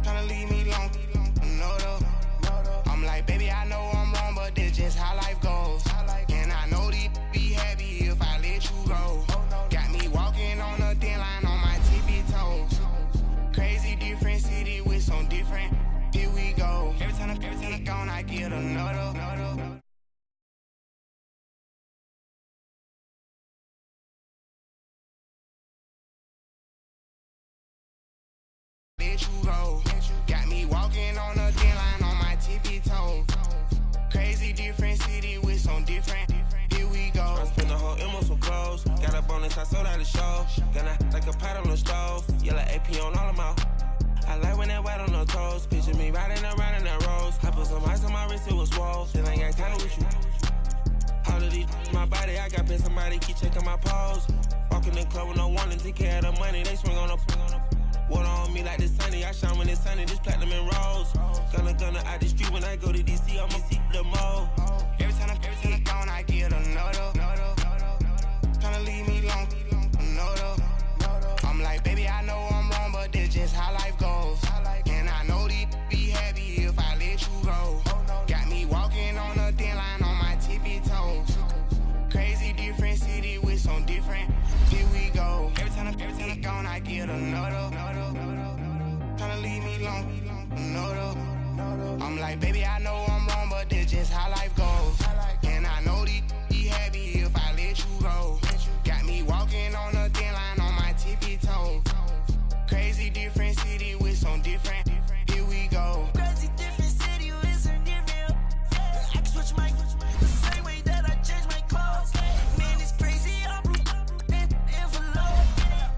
Tryna leave me long, another. I'm like, baby, I know I'm wrong, but this just how life goes. And I know these be happy if I let you go. Got me walking on a thin line on my tippy toes. Crazy different city with some different. Here we go. Every time I'm gone, I get another. Let you go. Got me walking on a thin line on my tippy toes. Crazy different city with some different. Here we go. I spent the whole M on some clothes. Got a bonus, I sold out the show. Gonna like a pot on the stove. Yellow AP on all of my. I like when that white on the toes. Picture me riding around in that rose. I put some ice on my wrist, it was swole. Then I got kinda with you. All of these my body, I got paid somebody keep checking my pose. Walking in the club with no warning, take care of the money. They swing on the. Water on me like the sunny, I shine when it's sunny, this platinum and rose. Gonna out the street when I go to DC, I'ma see the mall. Every time I'm gone, I get another. Tryna leave me long, another. I'm like, baby, I know I'm wrong, but this just how life goes. And I know these be happy if I let you go. Got me walking on a thin line on my tippy toes. Crazy different city with some different. Here we go. Every time I'm gone, I get another. Tryna leave me long, another. I'm like, baby, I know I'm wrong, but this just how life goes. And I know these be happy if I let you go. Got me walking on a thin line on my tippy toes. Crazy different city with some different. Here we go. Crazy different city with some different. I can switch my the same way that I change my clothes. Man, it's crazy. I'm envelope.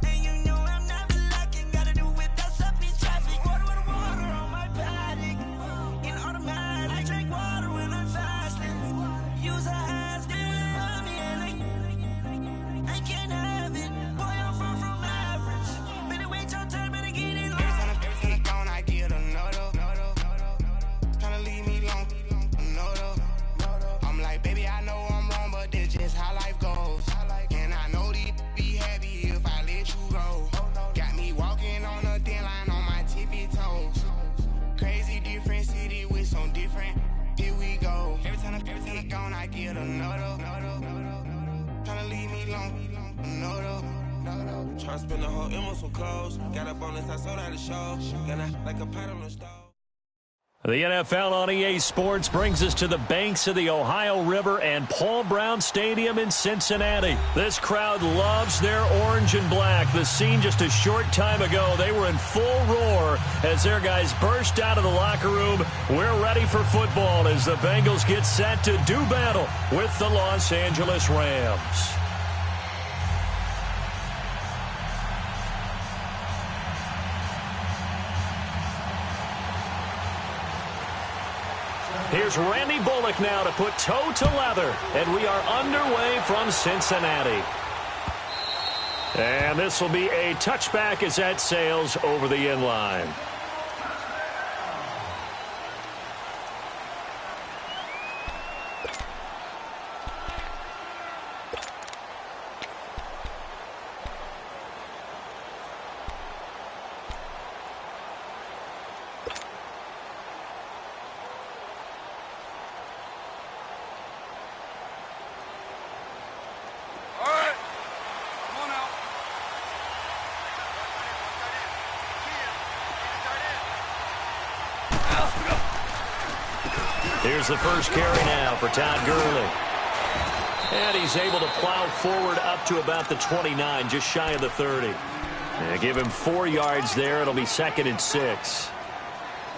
And you know I'm not lacking. Gotta do without stopping traffic. Water on my body. In automatic. I drink water when I'm fasting. Use a has on me and I can't have it. Boy, I'm far from average. Better wait your turn, better get in line. Every time I'm gone, I get another. Tryna leave me long, another. I'm like, baby, I know I'm wrong, but this just how life goes. And I know these be happy if I let you go. Got me walking on a thin line on my tippy toes. Crazy different city with some different. Here we go. Every time I'm gone, I get another. Tryna leave me long, another. Tryna spend the whole M on some clothes. Got a bonus, I sold out the show. Gonna like a pot on the stove. The NFL on EA Sports brings us to the banks of the Ohio River and Paul Brown Stadium in Cincinnati. This crowd loves their orange and black. The scene just a short time ago, they were in full roar as their guys burst out of the locker room. We're ready for football as the Bengals get set to do battle with the Los Angeles Rams. Here's Randy Bullock now to put toe to leather, and we are underway from Cincinnati. And this will be a touchback as that sails over the inline. Here's the first carry now for Todd Gurley. And he's able to plow forward up to about the 29, just shy of the 30. And give him 4 yards there. It'll be 2nd and 6.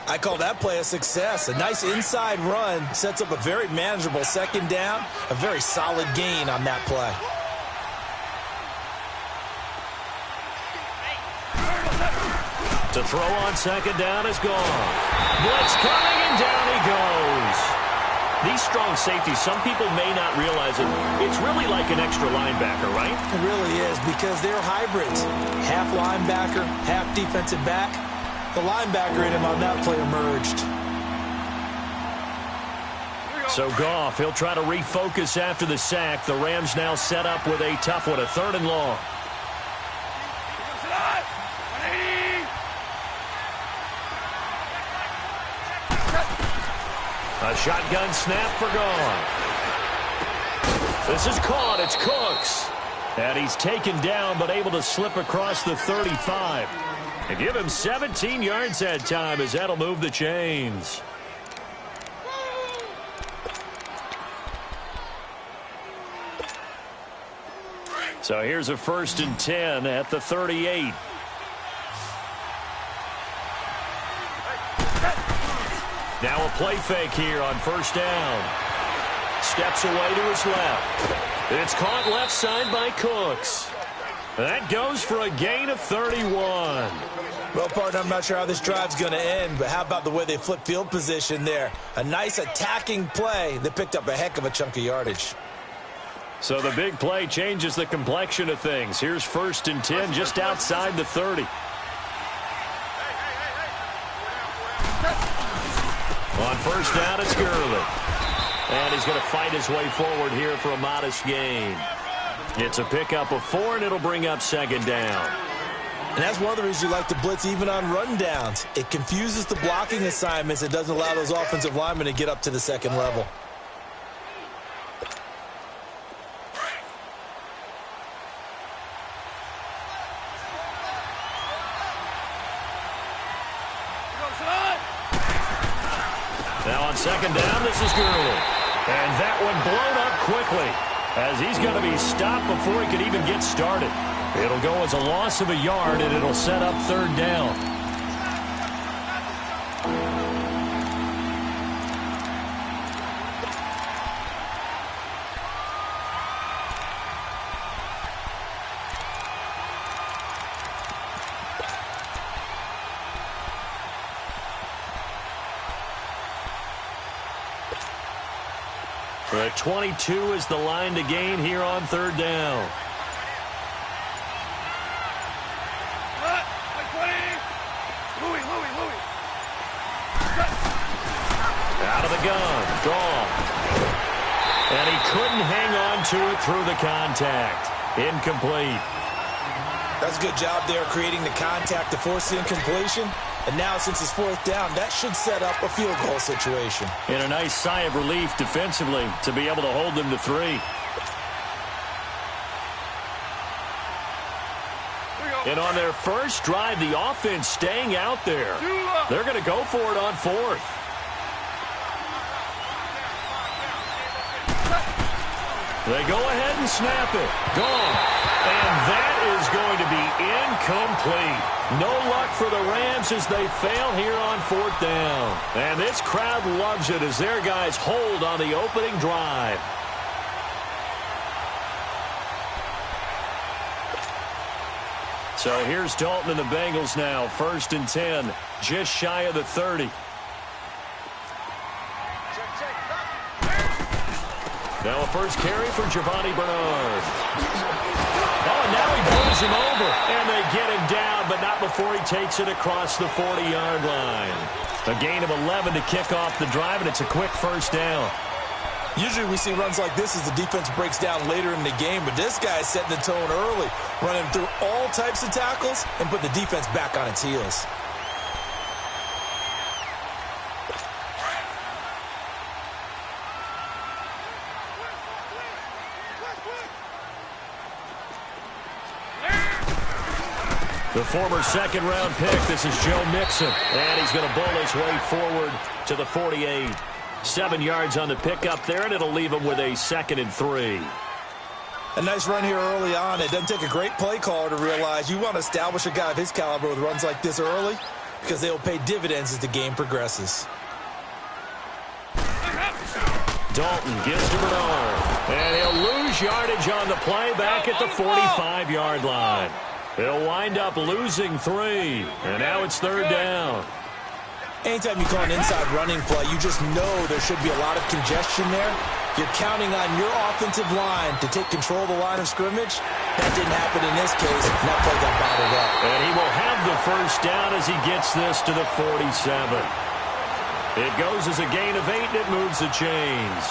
I call that play a success. A nice inside run sets up a very manageable 2nd down. A very solid gain on that play. To throw on 2nd down is gone. Blitz coming, and down he goes. These strong safeties, some people may not realize it. It's really like an extra linebacker, right? It really is, because they're hybrids. Half linebacker, half defensive back. The linebacker in him on that play emerged. So Goff, he'll try to refocus after the sack. The Rams now set up with a tough one, a 3rd and long. A shotgun snap for Goff. This is caught. It's Cooks. And he's taken down, but able to slip across the 35. And give him 17 yards that time, as that'll move the chains. So here's a 1st and 10 at the 38. Now a play fake here on 1st down. Steps away to his left. It's caught left side by Cooks. That goes for a gain of 31. Well, partner, I'm not sure how this drive's going to end, but how about the way they flip field position there? A nice attacking play that picked up a heck of a chunk of yardage. So the big play changes the complexion of things. Here's 1st and 10 just outside the 30. On 1st down, it's Gurley. And he's going to fight his way forward here for a modest gain. It's a pickup of 4, and it'll bring up 2nd down. And that's one of the reasons you like to blitz even on rundowns. It confuses the blocking assignments. It doesn't allow those offensive linemen to get up to the 2nd level. Now on 2nd down, this is Gurley. And that one blown up quickly, as he's going to be stopped before he can even get started. It'll go as a loss of a yard, and it'll set up 3rd down. The 22 is the line to gain here on 3rd down. Out of the gun, Goff. And he couldn't hang on to it through the contact. Incomplete. That's a good job there creating the contact to force the incompletion. And now, since it's 4th down, that should set up a field goal situation. And a nice sigh of relief defensively to be able to hold them to 3. And on their first drive, the offense staying out there. They're going to go for it on 4th. They go ahead and snap it. Gone. And that is going to be incomplete. No luck for the Rams as they fail here on 4th down. And this crowd loves it as their guys hold on the opening drive. So here's Dalton and the Bengals now. 1st and 10, just shy of the 30. Now a first carry for Giovanni Bernard. Oh, and now he blows him over. And they get him down, but not before he takes it across the 40-yard line. A gain of 11 to kick off the drive, and it's a quick 1st down. Usually we see runs like this as the defense breaks down later in the game, but this guy is setting the tone early, running through all types of tackles and put the defense back on its heels. The former 2nd-round pick, this is Joe Mixon. And he's going to bowl his way forward to the 48. 7 yards on the pickup there, and it'll leave him with a 2nd and 3. A nice run here early on. It doesn't take a great play caller to realize you want to establish a guy of his caliber with runs like this early because they'll pay dividends as the game progresses. Dalton gives to Bernard. And he'll lose yardage on the play back at the 45-yard line. They'll wind up losing 3, and now it's 3rd down. Anytime you call an inside running play, you just know there should be a lot of congestion there. You're counting on your offensive line to take control of the line of scrimmage. That didn't happen in this case, and that play got bottled up. And he will have the first down as he gets this to the 47. It goes as a gain of 8, and it moves the chains.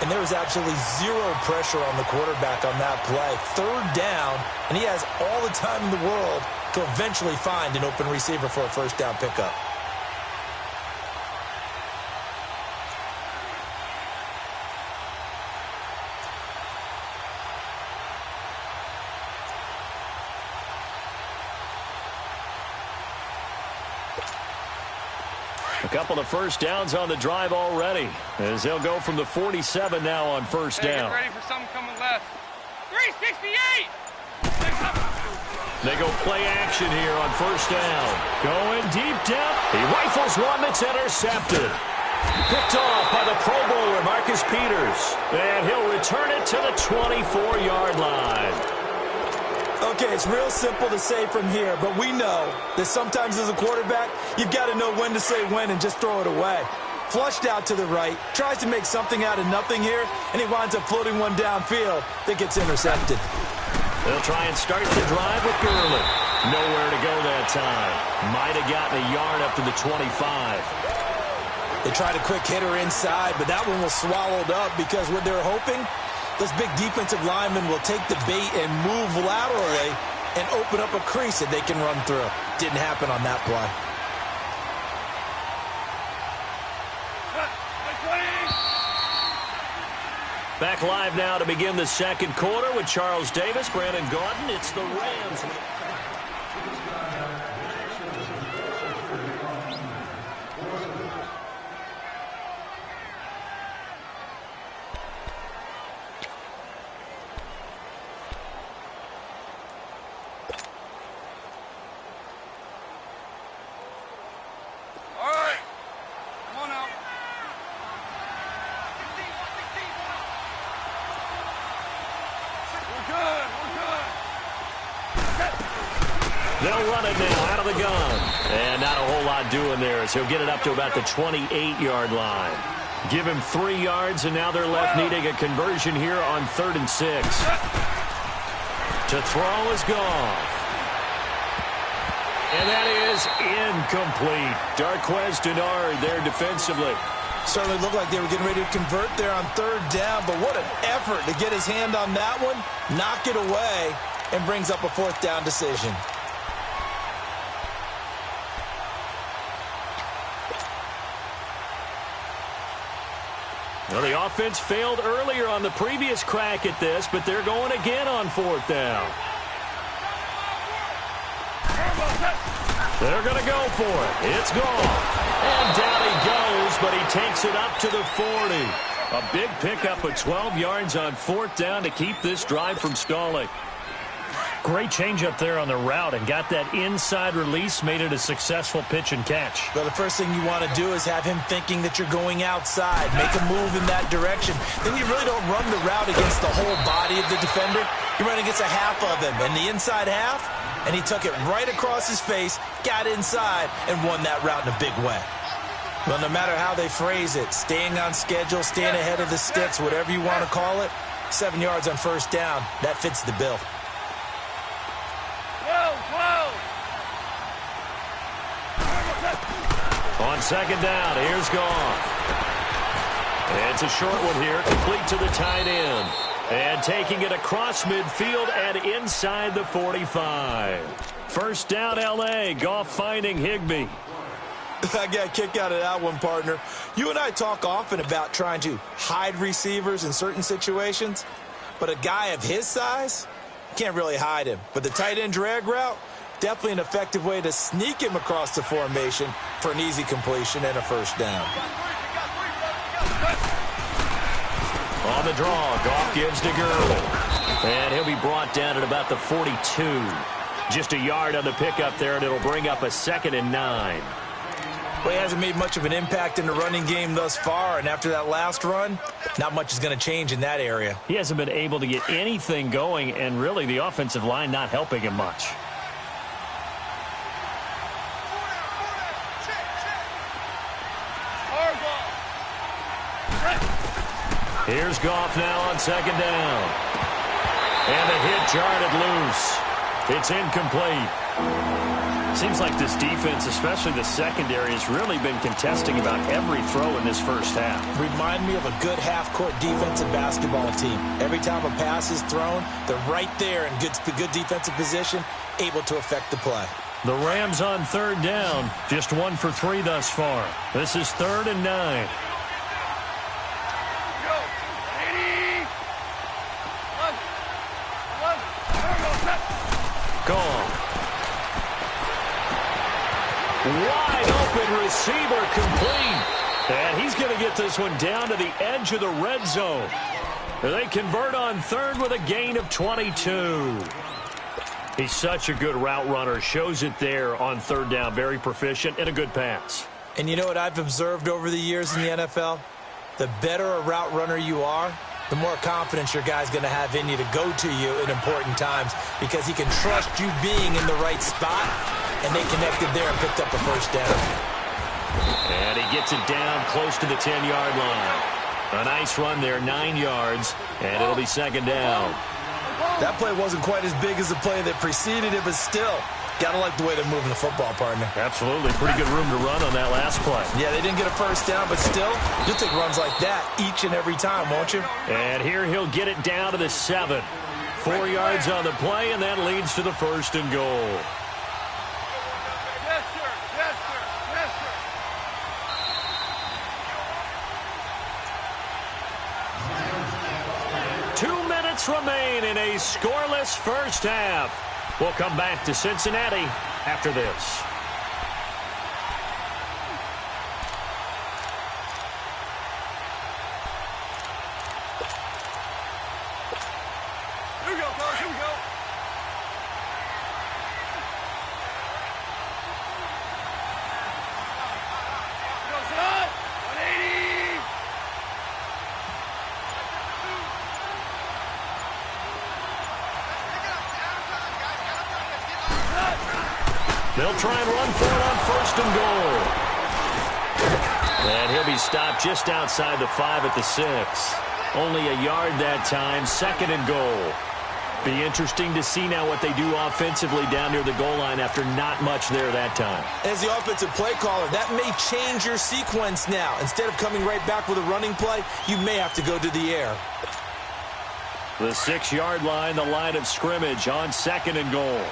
And there was absolutely zero pressure on the quarterback on that play. Third down, and he has all the time in the world to eventually find an open receiver for a first down pickup. A couple of first downs on the drive already, as they'll go from the 47 now on first down. Get ready for something coming left. 368! They go play action here on first down. Going deep down. He rifles one that's intercepted. Picked off by the Pro Bowler, Marcus Peters. And he'll return it to the 24-yard line. Okay, it's real simple to say from here, but we know that sometimes as a quarterback, you've got to know when to say when and just throw it away. Flushed out to the right, tries to make something out of nothing here, and he winds up floating one downfield that gets intercepted. They'll try and start the drive with Gurley. Nowhere to go that time. Might have gotten a yard up to the 25. They tried a quick hitter inside, but that one was swallowed up because what they're hoping, those big defensive linemen will take the bait and move laterally and open up a crease that they can run through. Didn't happen on that play. Back live now to begin the second quarter with Charles Davis, Brandon Gordon. It's the Rams. They'll run it now out of the gun. And not a whole lot doing there as he'll get it up to about the 28-yard line. Give him 3 yards, and now they're left needing a conversion here on 3rd and 6. To throw is Goff. And that is incomplete. Darquez Denard there defensively. Certainly looked like they were getting ready to convert there on 3rd down, but what an effort to get his hand on that one, knock it away, and brings up a 4th down decision. Well, the offense failed earlier on the previous crack at this, but they're going again on 4th down. They're going to go for it. It's gone. And down he goes, but he takes it up to the 40. A big pickup of 12 yards on 4th down to keep this drive from stalling. Great change up there on the route and got that inside release, made it a successful pitch and catch. Well, the first thing you want to do is have him thinking that you're going outside, make a move in that direction. Then you really don't run the route against the whole body of the defender. You run against a half of him, and the inside half, and he took it right across his face, got inside, and won that route in a big way. Well, no matter how they phrase it, staying on schedule, staying ahead of the sticks, whatever you want to call it, 7 yards on 1st down, that fits the bill. On 2nd down, here's Goff. It's a short one here, complete to the tight end. And taking it across midfield and inside the 45. 1st down, L.A. Goff finding Higbee. I got a kick out of that one, partner. You and I talk often about trying to hide receivers in certain situations, but a guy of his size, can't really hide him. But the tight end drag route, definitely an effective way to sneak him across the formation for an easy completion and a 1st down. On the draw, Goff gives to Gurley. And he'll be brought down at about the 42. Just a yard on the pickup there, and it'll bring up a 2nd and 9. Well, he hasn't made much of an impact in the running game thus far, and after that last run, not much is going to change in that area. He hasn't been able to get anything going, and really the offensive line not helping him much. Here's Goff now on second down. And the hit jarred it loose. It's incomplete. Seems like this defense, especially the secondary, has really been contesting about every throw in this first half. Remind me of a good half-court defensive basketball team. Every time a pass is thrown, they're right there in good defensive position, able to affect the play. The Rams on third down, just 1 for 3 thus far. This is 3rd and 9. Gone. Wide open receiver complete. And he's going to get this one down to the edge of the red zone. They convert on third with a gain of 22. He's such a good route runner. Shows it there on third down. Very proficient and a good pass. And you know what I've observed over the years in the NFL? The better a route runner you are, the more confidence your guy's going to have in you to go to you in important times because he can trust you being in the right spot, and they connected there and picked up the first down. And he gets it down close to the 10-yard line. A nice run there, 9 yards, and it'll be second down. That play wasn't quite as big as the play that preceded it, but still, gotta like the way they're moving the football, partner. Absolutely. Pretty good room to run on that last play. Yeah, they didn't get a first down, but still, you'll take runs like that each and every time, won't you? And here he'll get it down to the 7. 4 yards on the play, and that leads to the 1st and goal. Yes, sir. Yes, sir. Yes, sir. 2 minutes remain in a scoreless first half. We'll come back to Cincinnati after this. Here we go, fellas. Here we go. Go, son. 180. They'll try and run for it on 1st and goal. And he'll be stopped just outside the 5 at the 6. Only a yard that time, 2nd and goal. Be interesting to see now what they do offensively down near the goal line after not much there that time. As the offensive play caller, that may change your sequence now. Instead of coming right back with a running play, you may have to go to the air. The 6-yard line, the line of scrimmage on 2nd and goal.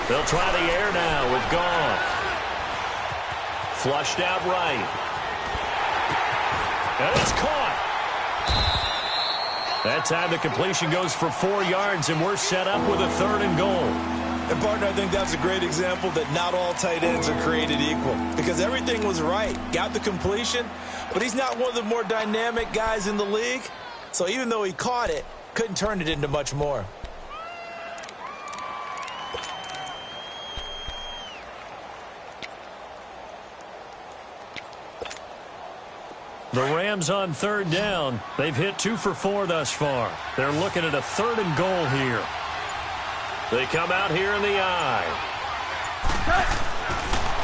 They'll try the air now with Goff. Flushed out right. And it's caught. That time the completion goes for 4 yards, and we're set up with a 3rd and goal. And, partner, I think that's a great example that not all tight ends are created equal because everything was right. Got the completion, but he's not one of the more dynamic guys in the league. So even though he caught it, couldn't turn it into much more. The Rams on 3rd down. They've hit 2 for 4 thus far. They're looking at a 3rd and goal here. They come out here in the eye.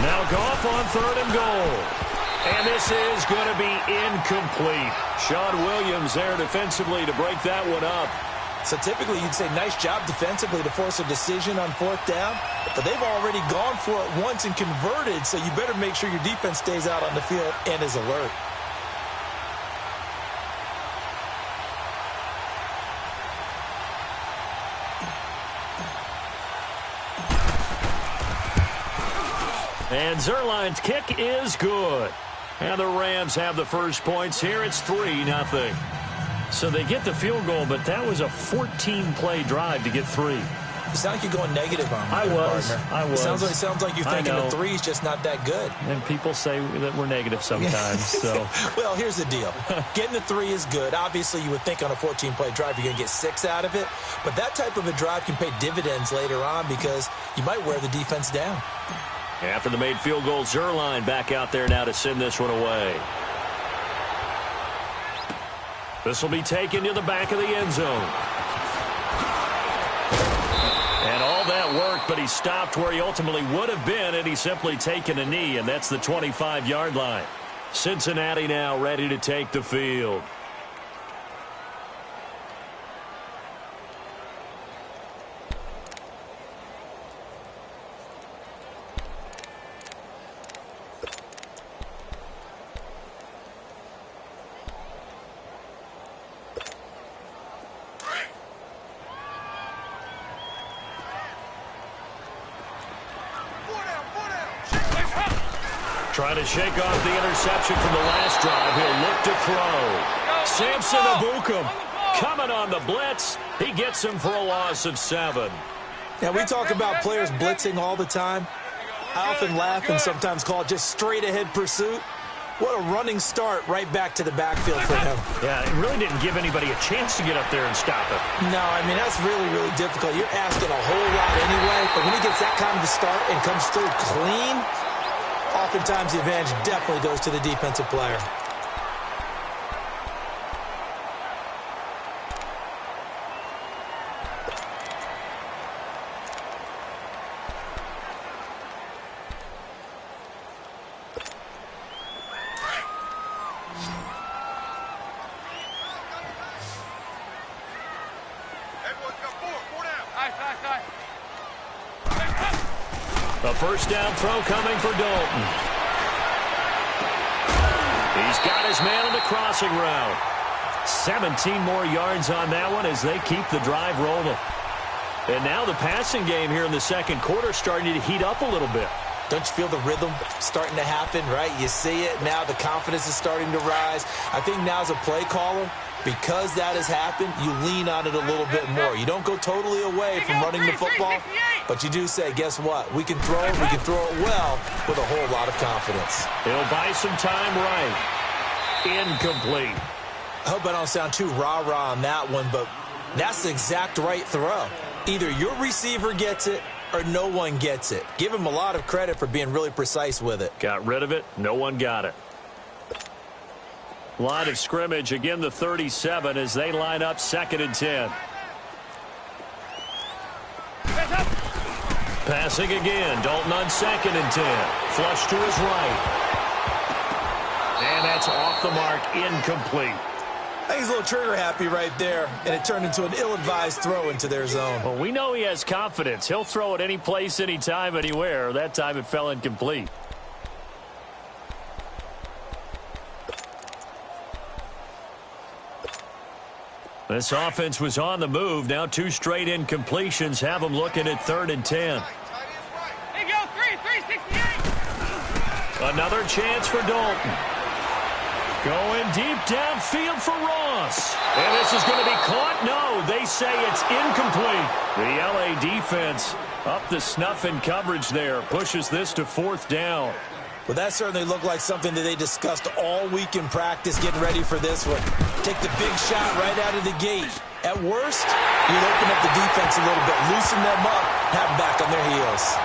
Now Goff on 3rd and goal. And this is going to be incomplete. Sean Williams there defensively to break that one up. So typically you'd say nice job defensively to force a decision on 4th down, but they've already gone for it once and converted, so you better make sure your defense stays out on the field and is alert. And Zerline's kick is good. And the Rams have the first points here. It's 3-0. So they get the field goal, but that was a 14-play drive to get 3. You sound like you're going negative on me. I was. Sounds like you're thinking the 3 is just not that good. And people say that we're negative sometimes. So, well, here's the deal. Getting the 3 is good. Obviously, you would think on a 14-play drive you're going to get 6 out of it. But that type of a drive can pay dividends later on because you might wear the defense down. After the made field goal, Zerline back out there now to send this one away. This will be taken to the back of the end zone. And all that work but he stopped where he ultimately would have been, and he's simply taken a knee, and that's the 25-yard line. Cincinnati now ready to take the field. Trying to shake off the interception from the last drive. He'll look to throw. Samson Abukum coming on the blitz. He gets him for a loss of 7. Now, we talk about players blitzing all the time. I often laugh and sometimes call it just straight-ahead pursuit. What a running start right back to the backfield for him. Yeah, it really didn't give anybody a chance to get up there and stop it. No, I mean, that's really, really difficult. You're asking a whole lot anyway, but when he gets that kind of a start and comes through clean, oftentimes the advantage definitely goes to the defensive player. A first down throw coming for Dalton. He's got his man on the crossing route. 17 more yards on that one as they keep the drive rolling. And now the passing game here in the second quarter starting to heat up a little bit. Don't you feel the rhythm starting to happen, right? You see it now. The confidence is starting to rise. I think now as a play caller, because that has happened, you lean on it a little bit more. You don't go totally away from running the football, but you do say, guess what? We can throw it. We can throw it well with a whole lot of confidence. He'll buy some time right. Incomplete. I hope I don't sound too rah-rah on that one, but that's the exact right throw. Either your receiver gets it or no one gets it. Give him a lot of credit for being really precise with it. Got rid of it. No one got it. Line of scrimmage, again the 37 as they line up 2nd and 10. Passing again. Dalton on 2nd and 10. Flush to his right. And that's off the mark. Incomplete. I think he's a little trigger happy right there, and it turned into an ill-advised throw into their zone. Well, we know he has confidence. He'll throw it any place, anytime, anywhere. That time it fell incomplete. This offense was on the move. Now 2 straight incompletions have them looking at 3rd and 10. Hey, go, 368. Another chance for Dalton. Going deep downfield for Ross. And this is going to be caught. No, they say it's incomplete. The LA defense up the snuff in coverage there. Pushes this to 4th down. Well, that certainly looked like something that they discussed all week in practice getting ready for this one. Take the big shot right out of the gate. At worst, you open up the defense a little bit, loosen them up, have them back on their heels.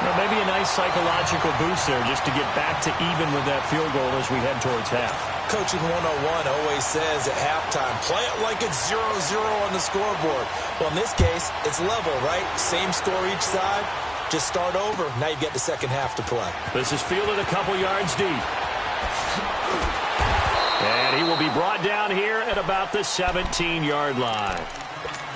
Well, maybe a nice psychological boost there just to get back to even with that field goal as we head towards half. Coaching 101 always says at halftime, play it like it's 0-0 on the scoreboard. Well, in this case, it's level, right? Same score each side. Just start over. Now you get the second half to play. This is fielded a couple yards deep. And he will be brought down here at about the 17-yard line.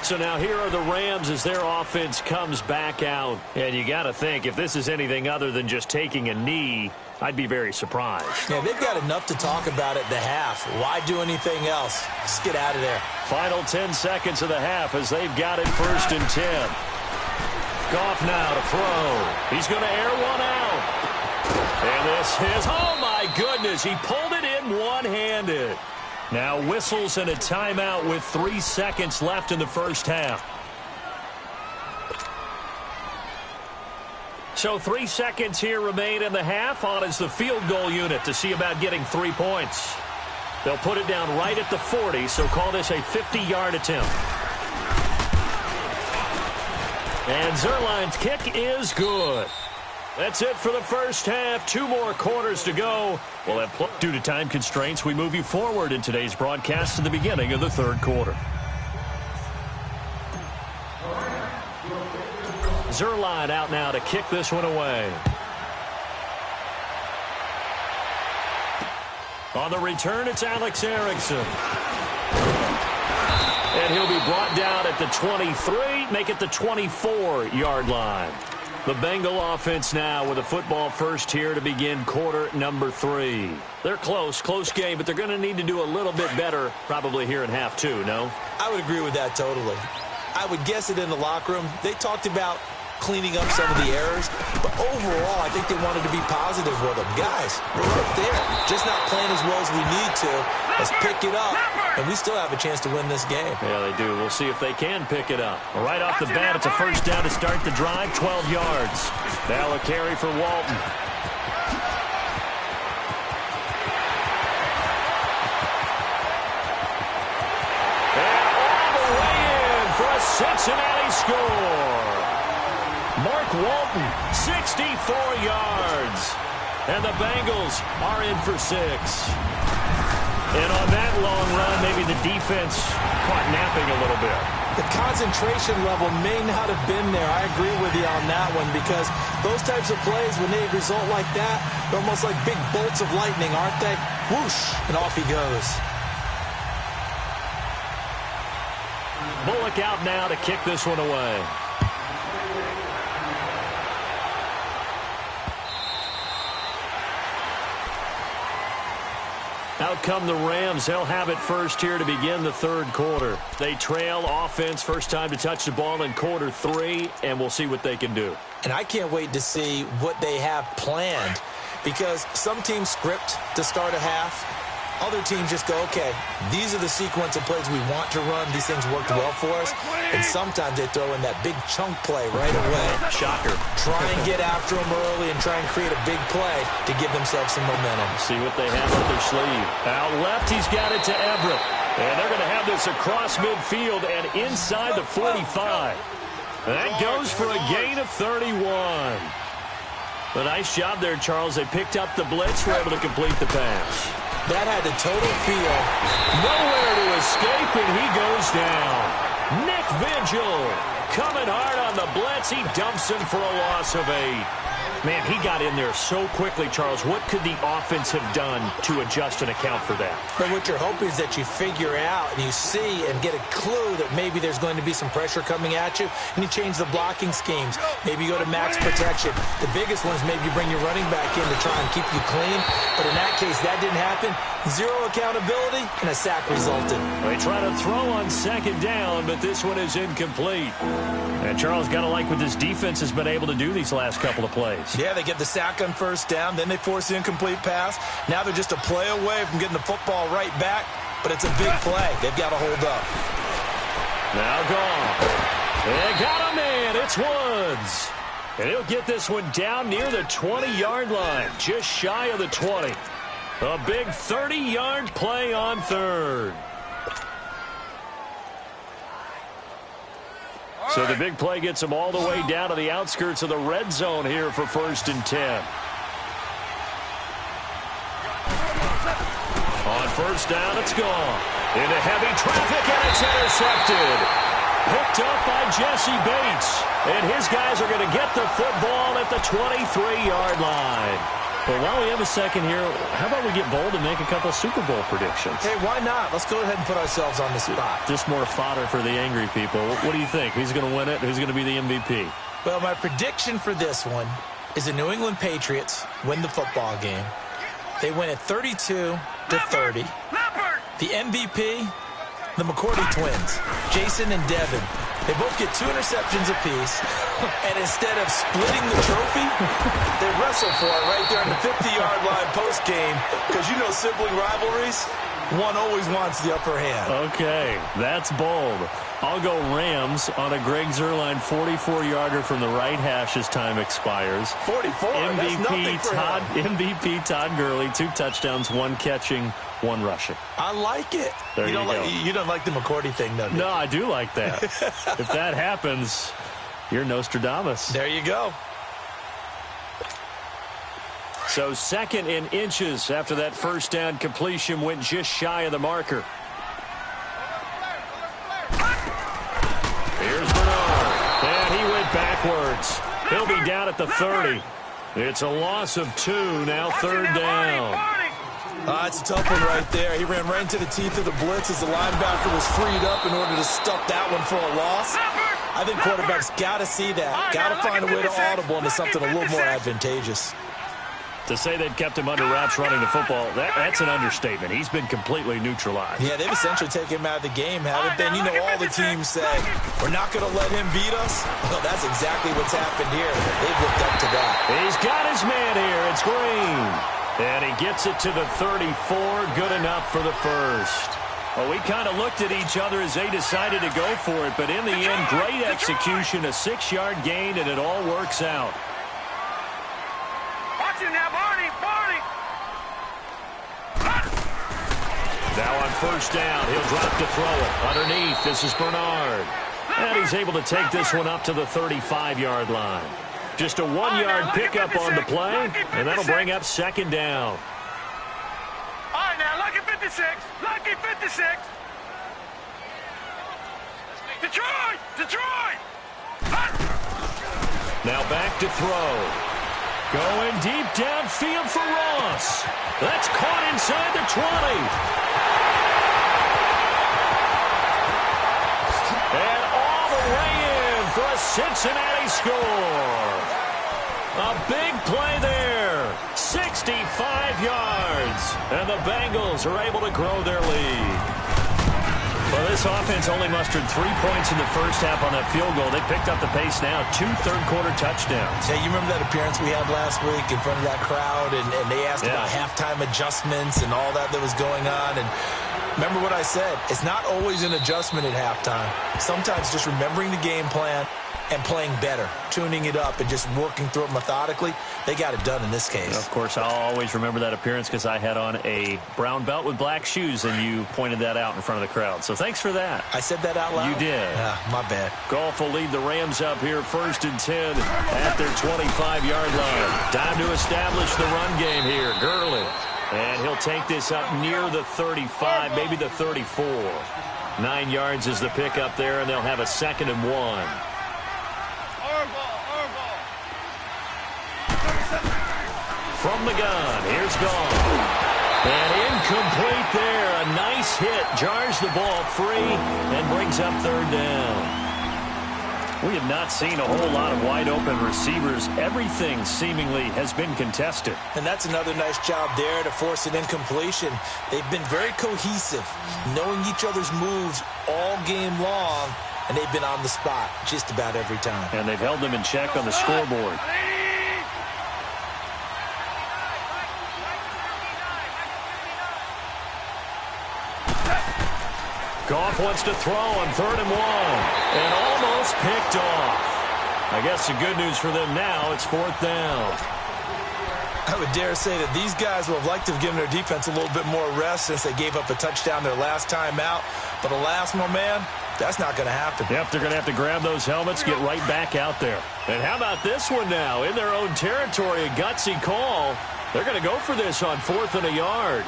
So now here are the Rams as their offense comes back out. And you got to think, if this is anything other than just taking a knee, I'd be very surprised. Yeah, they've got enough to talk about at the half. Why do anything else? Just get out of there. Final 10 seconds of the half as they've got it 1st and 10. Goff now to throw. He's going to air one out. And this is, oh my goodness, he pulled it in one-handed. Now whistles and a timeout with 3 seconds left in the first half. So 3 seconds here remain in the half. On is the field goal unit to see about getting 3 points. They'll put it down right at the 40, so call this a 50-yard attempt. And Zerline's kick is good. That's it for the first half. 2 more quarters to go. Well, due to time constraints, we move you forward in today's broadcast to the beginning of the 3rd quarter. Zuerlein out now to kick this one away. On the return, it's Alex Erickson. And he'll be brought down at the 23, make it the 24-yard line. The Bengal offense now with a football first here to begin quarter number 3. They're close game, but they're going to need to do a little bit better probably here in half 2, no? I would agree with that totally. I would guess it in the locker room. They talked about cleaning up some of the errors, but overall, I think they wanted to be positive with them. Guys, we're right there. Just not playing as well as we need to. Let's pick it up, and we still have a chance to win this game. Yeah, they do. We'll see if they can pick it up. Right off the bat, it's a first down to start the drive, 12 yards. Now a carry for Walton. And all the way in for a Cincinnati score. Mark Walton, 64 yards. And the Bengals are in for 6. And on that long run, maybe the defense caught napping a little bit. The concentration level may not have been there. I agree with you on that one because those types of plays, when they result like that, they're almost like big bolts of lightning, aren't they? Whoosh, and off he goes. Bullock out now to kick this one away. Out come the Rams. They'll have it first here to begin the third quarter. They trail offense, first time to touch the ball in quarter 3, and we'll see what they can do. And I can't wait to see what they have planned because some teams script to start a half. Other teams just go, okay, these are the sequence of plays we want to run. These things worked well for us. And sometimes they throw in that big chunk play right away. Shocker. Try and get after them early and try and create a big play to give themselves some momentum. See what they have up their sleeve. Out left, he's got it to Everett. And they're going to have this across midfield and inside the 45. That goes for a gain of 31. A nice job there, Charles. They picked up the blitz, were able to complete the pass. That had the total feel. Nowhere to escape, and he goes down. Nick Vigil coming hard on the blitz. He dumps him for a loss of 8. Man, he got in there so quickly, Charles. What could the offense have done to adjust and account for that? But what you're hoping is that you figure out and you see and get a clue that maybe there's going to be some pressure coming at you, and you change the blocking schemes. Maybe you go to max protection. The biggest one is maybe you bring your running back in to try and keep you clean. But in that case, that didn't happen. 0 accountability, and a sack resulted. They try to throw on second down, but this one is incomplete. And Charles, got to like what this defense has been able to do these last couple of plays. Yeah, they get the sack on first down, then they force the incomplete pass. Now they're just a play away from getting the football right back, but it's a big play. They've got to hold up. Now gone. They got him in. It's Woods. And he'll get this one down near the 20-yard line, just shy of the 20. A big 30-yard play on third. So the big play gets them all the way down to the outskirts of the red zone here for 1st and 10. On first down, it's gone. Into heavy traffic, and it's intercepted. Picked up by Jesse Bates. And his guys are going to get the football at the 23-yard line. Well, while we have a second here, how about we get bold and make a couple Super Bowl predictions? Hey, why not? Let's go ahead and put ourselves on the spot. Just more fodder for the angry people. What do you think? Who's going to win it? Who's going to be the MVP? Well, my prediction for this one is the New England Patriots win the football game. They win it 32-30. The MVP, the McCourty twins, Jason and Devin. They both get 2 interceptions apiece, and instead of splitting the trophy, they wrestle for it right there on the 50-yard line post-game, because you know sibling rivalries, one always wants the upper hand. Okay, that's bold. I'll go Rams on a Greg Zuerlein 44-yarder from the right hash as time expires. 44? That's nothing for him. MVP Todd Gurley, 2 touchdowns, 1 catching, 1 rushing. I like it. There you go. You don't like the McCourty thing, though, do you? No, I do like that. If that happens, you're Nostradamus. There you go. So 2nd and inches after that first down completion went just shy of the marker. Here's Bernard. And he went backwards. He'll be down at the 30. It's a loss of 2, now third down. It's a tough one right there. He ran right into the teeth of the blitz as the linebacker was freed up in order to stuff that one for a loss. I think quarterbacks got to see that. Got to find a way to audible into something a little more advantageous. To say they've kept him under wraps running the football, that's an understatement. He's been completely neutralized. Yeah, they've essentially taken him out of the game, haven't they? You know, all the teams say, we're not going to let him beat us. Well, that's exactly what's happened here. They've lived up to that. He's got his man here. It's Green. And he gets it to the 34. Good enough for the first. Well, we kind of looked at each other as they decided to go for it, but in the end, great execution, a 6-yard gain, and it all works out. Now on first down, he'll drop to throw it. Underneath, this is Bernard. And he's able to take this one up to the 35-yard line. Just a 1-yard pickup on the play, and that'll bring up second down. All right, now, lucky 56. Lucky 56. Detroit! Detroit! Now back to throw. Going deep downfield for Ross. That's caught inside the 20. And all the way in for a Cincinnati score. A big play there. 65 yards. And the Bengals are able to grow their lead. Well, this offense only mustered 3 points in the first half on that field goal. They picked up the pace now. 2 third-quarter touchdowns. Yeah, you remember that appearance we had last week in front of that crowd, and they asked about halftime adjustments and all that was going on. And remember what I said. It's not always an adjustment at halftime. Sometimes just remembering the game plan and playing better, tuning it up and just working through it methodically. They got it done in this case. Of course, I'll always remember that appearance because I had on a brown belt with black shoes, and you pointed that out in front of the crowd. So thanks for that. I said that out loud? You did. My bad. Goff will lead the Rams up here 1st and 10 at their 25-yard line. Time to establish the run game here. Gurley. And he'll take this up near the 35, maybe the 34. 9 yards is the pickup there, and they'll have a 2nd and 1. From the gun, here's Goff. And incomplete there. A nice hit. Jars the ball free and brings up 3rd down. We have not seen a whole lot of wide-open receivers. Everything seemingly has been contested. And that's another nice job there to force an incompletion. They've been very cohesive, knowing each other's moves all game long, and they've been on the spot just about every time. And they've held them in check on the scoreboard. Goff wants to throw on 3rd and 1. And almost picked off. I guess the good news for them now, it's 4th down. I would dare say that these guys would have liked to have given their defense a little bit more rest since they gave up a touchdown their last time out. But alas, my man, that's not going to happen. Yep, they're going to have to grab those helmets, get right back out there. And how about this one now? In their own territory, a gutsy call. They're going to go for this on 4th and a yard.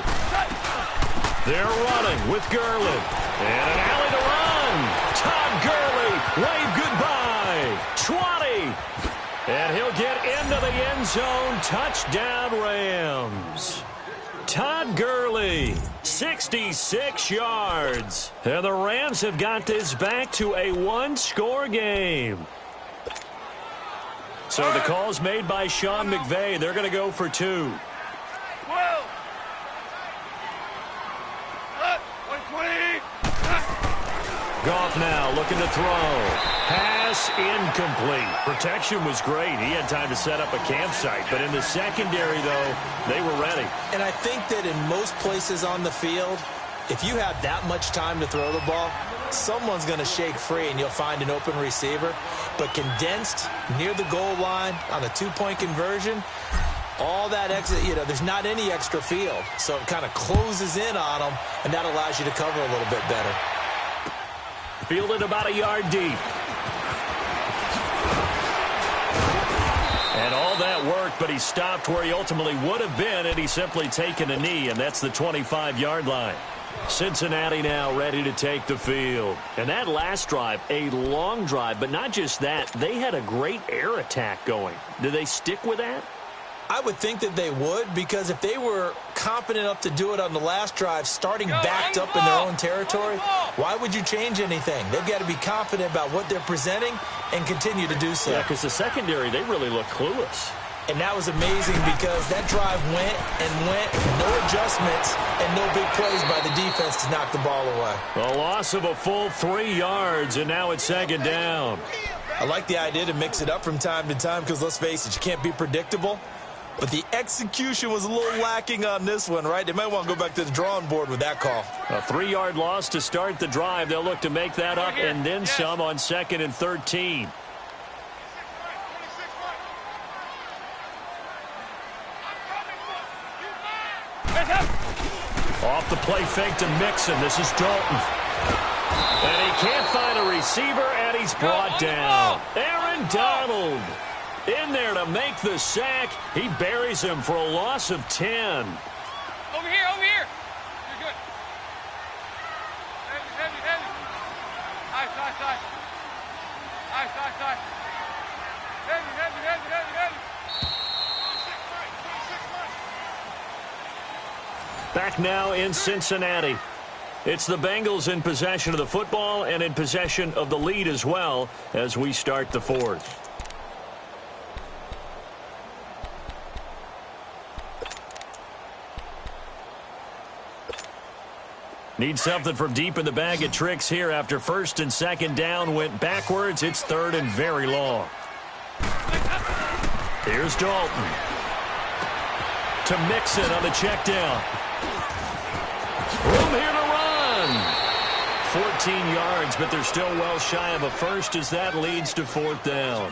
They're running with Gurley. And an alley to run. Todd Gurley, wave goodbye. 20. And he'll get into the end zone. Touchdown, Rams. Todd Gurley, 66 yards. And the Rams have got this back to a 1-score game. So the call's made by Sean McVay. They're going to go for 2. Goff now looking to throw. Pass incomplete. Protection was great. He had time to set up a campsite. But in the secondary, though, they were ready. And I think that in most places on the field, if you have that much time to throw the ball, someone's going to shake free and you'll find an open receiver. But condensed near the goal line on a 2-point conversion, all that exit, there's not any extra field. So it kind of closes in on them, and that allows you to cover a little bit better. Fielded about a yard deep. And all that worked, but he stopped where he ultimately would have been, and he's simply taken a knee, and that's the 25-yard line. Cincinnati now ready to take the field. And that last drive, a long drive, but not just that. They had a great air attack going. Do they stick with that? I would think that they would, because if they were confident enough to do it on the last drive, starting backed up in their own territory, why would you change anything? They've got to be confident about what they're presenting and continue to do so. Yeah, because the secondary, they really look clueless. And that was amazing because that drive went and went, no adjustments, and no big plays by the defense to knock the ball away. A loss of a full 3 yards, and now it's second down. I like the idea to mix it up from time to time because, let's face it, you can't be predictable. But the execution was a little lacking on this one, right? They might want to go back to the drawing board with that call. A 3-yard loss to start the drive. They'll look to make that up and then some on 2nd and 13. Off the play fake to Mixon. This is Dalton. And he can't find a receiver, and he's brought down. Aaron Donald in there to make the sack. He buries him for a loss of 10. Over here, over here. You're good. Heavy, heavy, heavy. Nice, nice, nice. Nice, nice, nice. Heavy, heavy, heavy, heavy, heavy. Back now in Cincinnati. It's the Bengals in possession of the football and in possession of the lead as well as we start the fourth. Need something from deep in the bag of tricks here after 1st and 2nd down went backwards. It's 3rd and very long. Here's Dalton. To Mixon on the check down. Room here to run. 14 yards, but they're still well shy of a first as that leads to 4th down.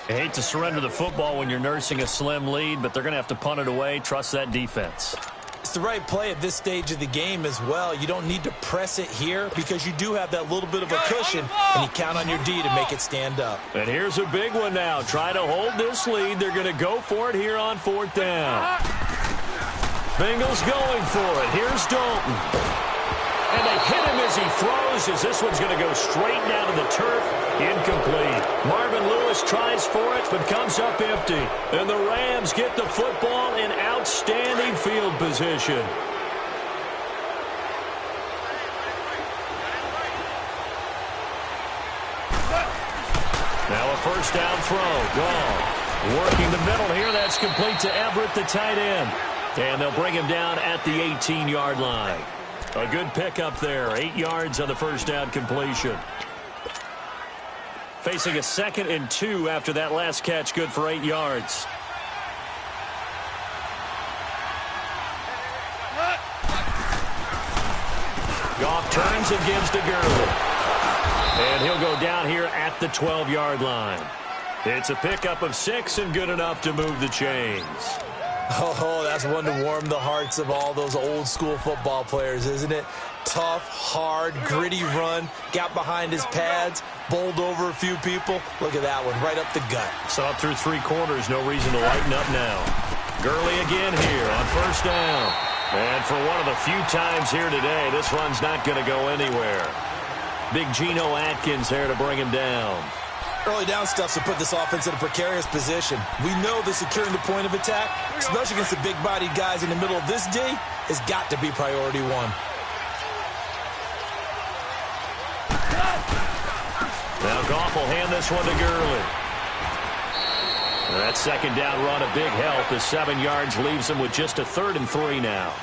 I hate to surrender the football when you're nursing a slim lead, but they're going to have to punt it away. Trust that defense. It's the right play at this stage of the game as well. You don't need to press it here because you do have that little bit of a cushion, and you count on your D to make it stand up. And here's a big one now. Try to hold this lead. They're going to go for it here on 4th down. Bengals going for it. Here's Dalton. And they hit him as he throws, as this one's going to go straight down to the turf. Incomplete. Marvin Lewis tries for it, but comes up empty. And the Rams get the football in outstanding field position. Now a 1st down throw. Gone. Working the middle here. That's complete to Everett, the tight end. And they'll bring him down at the 18-yard line. A good pickup there. 8 yards on the 1st down completion. Facing a 2nd and 2 after that last catch. Good for 8 yards. Goff turns and gives to Gurley. And he'll go down here at the 12-yard line. It's a pickup of 6 and good enough to move the chains. Oh, that's one to warm the hearts of all those old-school football players, isn't it? Tough, hard, gritty run. Got behind his pads, bowled over a few people. Look at that one, right up the gut. Saw it through 3 quarters. No reason to lighten up now. Gurley again here on 1st down. And for one of the few times here today, this run's not going to go anywhere. Big Geno Atkins there to bring him down. Early down stuff to put this offense in a precarious position. We know the securing the point of attack, especially against the big-bodied guys in the middle of this D, has got to be priority one. Now Goff will hand this one to Gurley. That 2nd down run, a big help as 7 yards leaves him with just a 3rd and 3 now.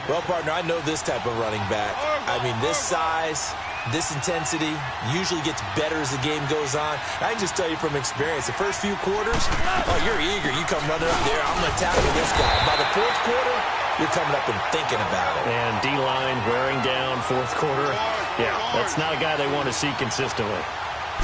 Well, partner, I know this type of running back. I mean, this size, this intensity usually gets better as the game goes on. I can just tell you from experience, the first few quarters, oh, you're eager. You come running up there, I'm going to tackle this guy. By the 4th quarter, you're coming up and thinking about it. And D-line wearing down 4th quarter. Yeah, that's not a guy they want to see consistently.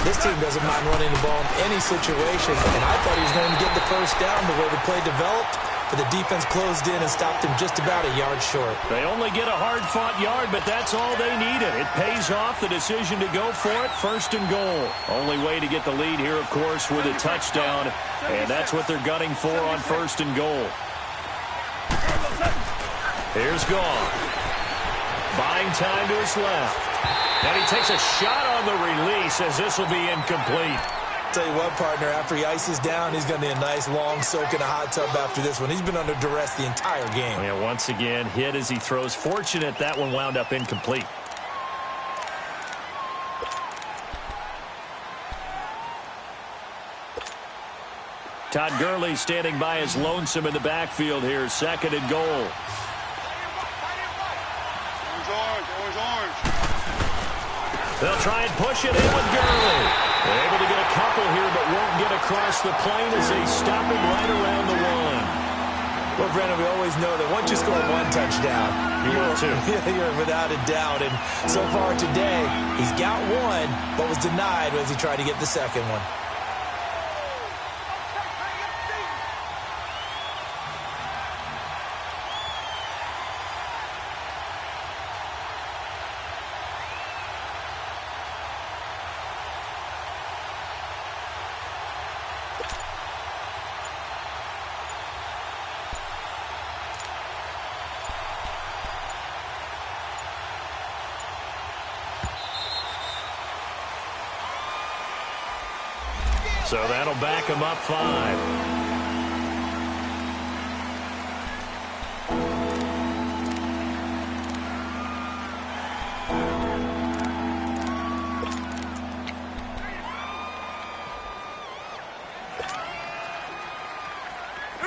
This team doesn't mind running the ball in any situation, and I thought he was going to get the 1st down the way the play developed. But the defense closed in and stopped him just about a yard short. They only get a hard-fought yard, but that's all they needed. It pays off the decision to go for it, 1st and goal. Only way to get the lead here, of course, with a touchdown, and that's what they're gunning for on 1st and goal. Here's Goff. By Playing time to his left. And he takes a shot on the release as this will be incomplete. Tell you what, partner, after he ices down, he's going to need a nice long soak in a hot tub after this one. He's been under duress the entire game. Yeah, once again, hit as he throws. Fortunate that one wound up incomplete. Todd Gurley standing by as lonesome in the backfield here. 2nd and goal. Orange. They'll try and push it in with Gurley. They're able to get a couple here, but won't get across the plane as they stop him right around the 1. Well, Brandon, we always know that once you score 1 touchdown, you're without a doubt. And so far today, he's got 1, but was denied as he tried to get the 2nd one. So that'll back him up 5.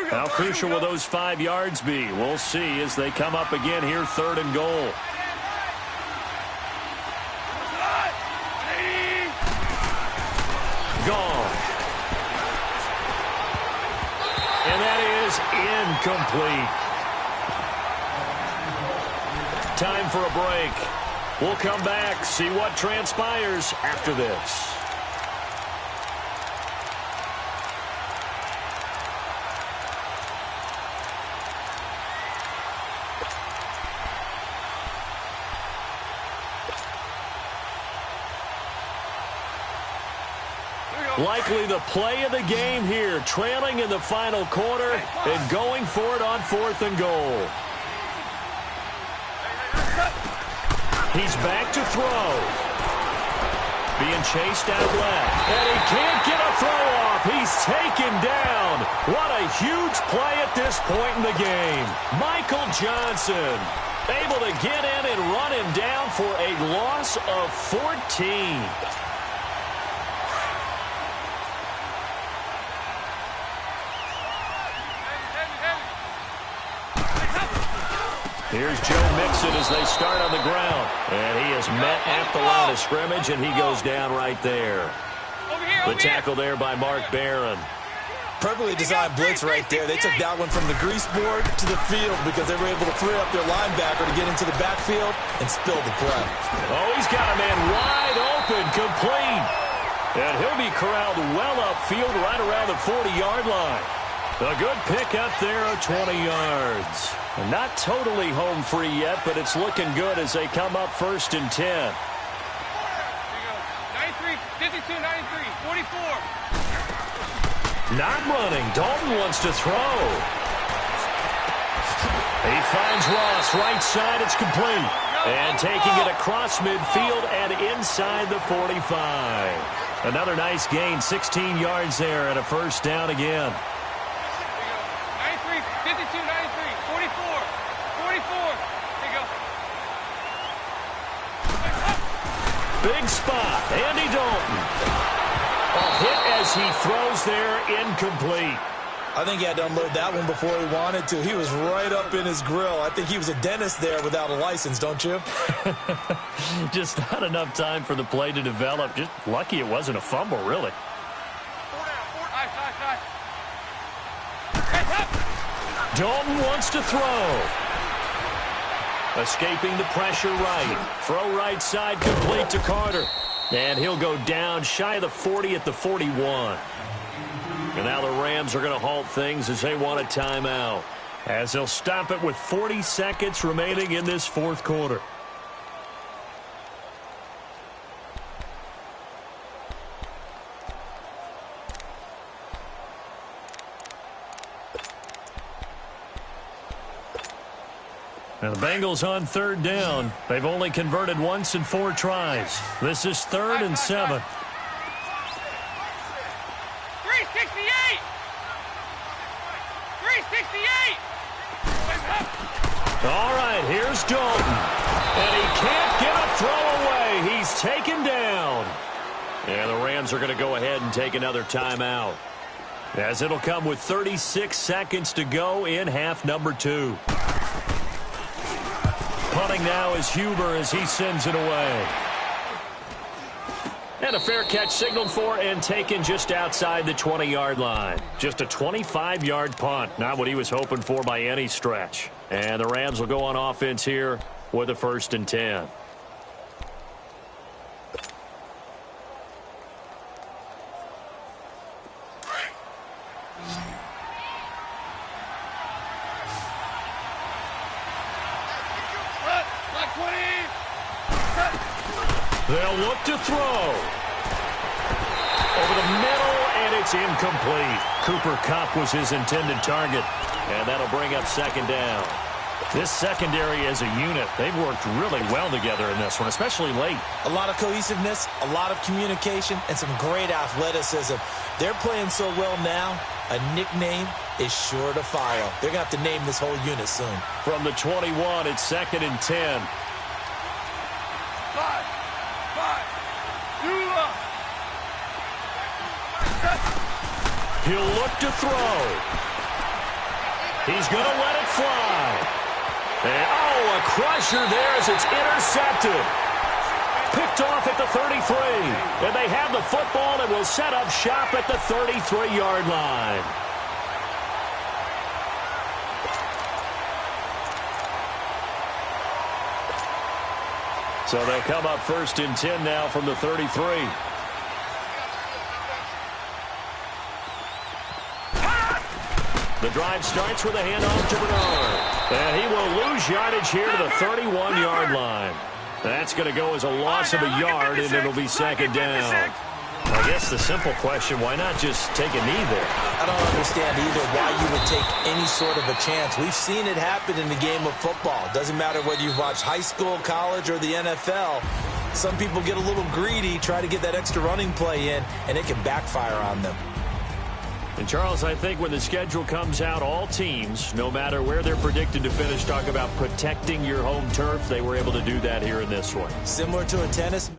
How crucial will those 5 yards be? We'll see as they come up again here, 3rd and goal. Gone. And that is incomplete. Time for a break. We'll come back, see what transpires after this. Likely the play of the game here, trailing in the final quarter and going for it on 4th and goal. He's back to throw. Being chased out left. And he can't get a throw off. He's taken down. What a huge play at this point in the game. Michael Johnson able to get in and run him down for a loss of 14. Here's Joe Mixon as they start on the ground. And he is met at the line of scrimmage, and he goes down right there. The tackle there by Mark Barron. Perfectly designed blitz right there. They took that one from the grease board to the field because they were able to free up their linebacker to get into the backfield and spill the play. Oh, he's got a man wide open, complete. And he'll be corralled well upfield right around the 40-yard line. A good pick up there of 20 yards. Not totally home free yet, but it's looking good as they come up 1st and 10. 93, 52, 93, 44. Not running. Dalton wants to throw. He finds Ross right side. It's complete. And taking it across midfield and inside the 45. Another nice gain, 16 yards there and a 1st down again. 93, 52, 93, 44, 44. There you go. Big spot, Andy Dalton. A hit as he throws there, incomplete. I think he had to unload that one before he wanted to. He was right up in his grill. I think he was a dentist there without a license, don't you? Just not enough time for the play to develop. Just lucky it wasn't a fumble, really. Dalton wants to throw. Escaping the pressure right. Throw right side complete to Carter. And he'll go down shy of the 40 at the 41. And now the Rams are going to halt things as they want a timeout. As they'll stop it with 40 seconds remaining in this 4th quarter. And the Bengals on third down. They've only converted once in 4 tries. This is 3rd and 7. 368! 368! All right, here's Dalton. And he can't get a throw away. He's taken down. And the Rams are going to go ahead and take another timeout, as it'll come with 36 seconds to go in half number 2. Punting now is Huber as he sends it away. And a fair catch signaled for and taken just outside the 20-yard line. Just a 25-yard punt. Not what he was hoping for by any stretch. And the Rams will go on offense here with a 1st and 10. They'll look to throw. Over the middle, and it's incomplete. Cooper Kupp was his intended target, and that'll bring up 2nd down. This secondary as a unit, they've worked really well together in this one, especially late. A lot of cohesiveness, a lot of communication, and some great athleticism. They're playing so well now, a nickname is sure to follow. They're going to have to name this whole unit soon. From the 21, it's 2nd and 10. 5, 2, He'll look to throw. He's going to let it fly. And, oh, a crusher there as it's intercepted. Picked off at the 33. And they have the football and will set up shop at the 33-yard line. So they'll come up 1st and 10 now from the 33. The drive starts with a handoff to Bernard. And he will lose yardage here to the 31-yard line. That's going to go as a loss of a yard, and it'll be 2nd down. I guess the simple question, why not just take a knee there? I don't understand either why you would take any sort of a chance. We've seen it happen in the game of football. Doesn't matter whether you've watched high school, college, or the NFL. Some people get a little greedy, try to get that extra running play in, and it can backfire on them. And, Charles, I think when the schedule comes out, all teams, no matter where they're predicted to finish, talk about protecting your home turf. They were able to do that here in this one. Similar to a tennis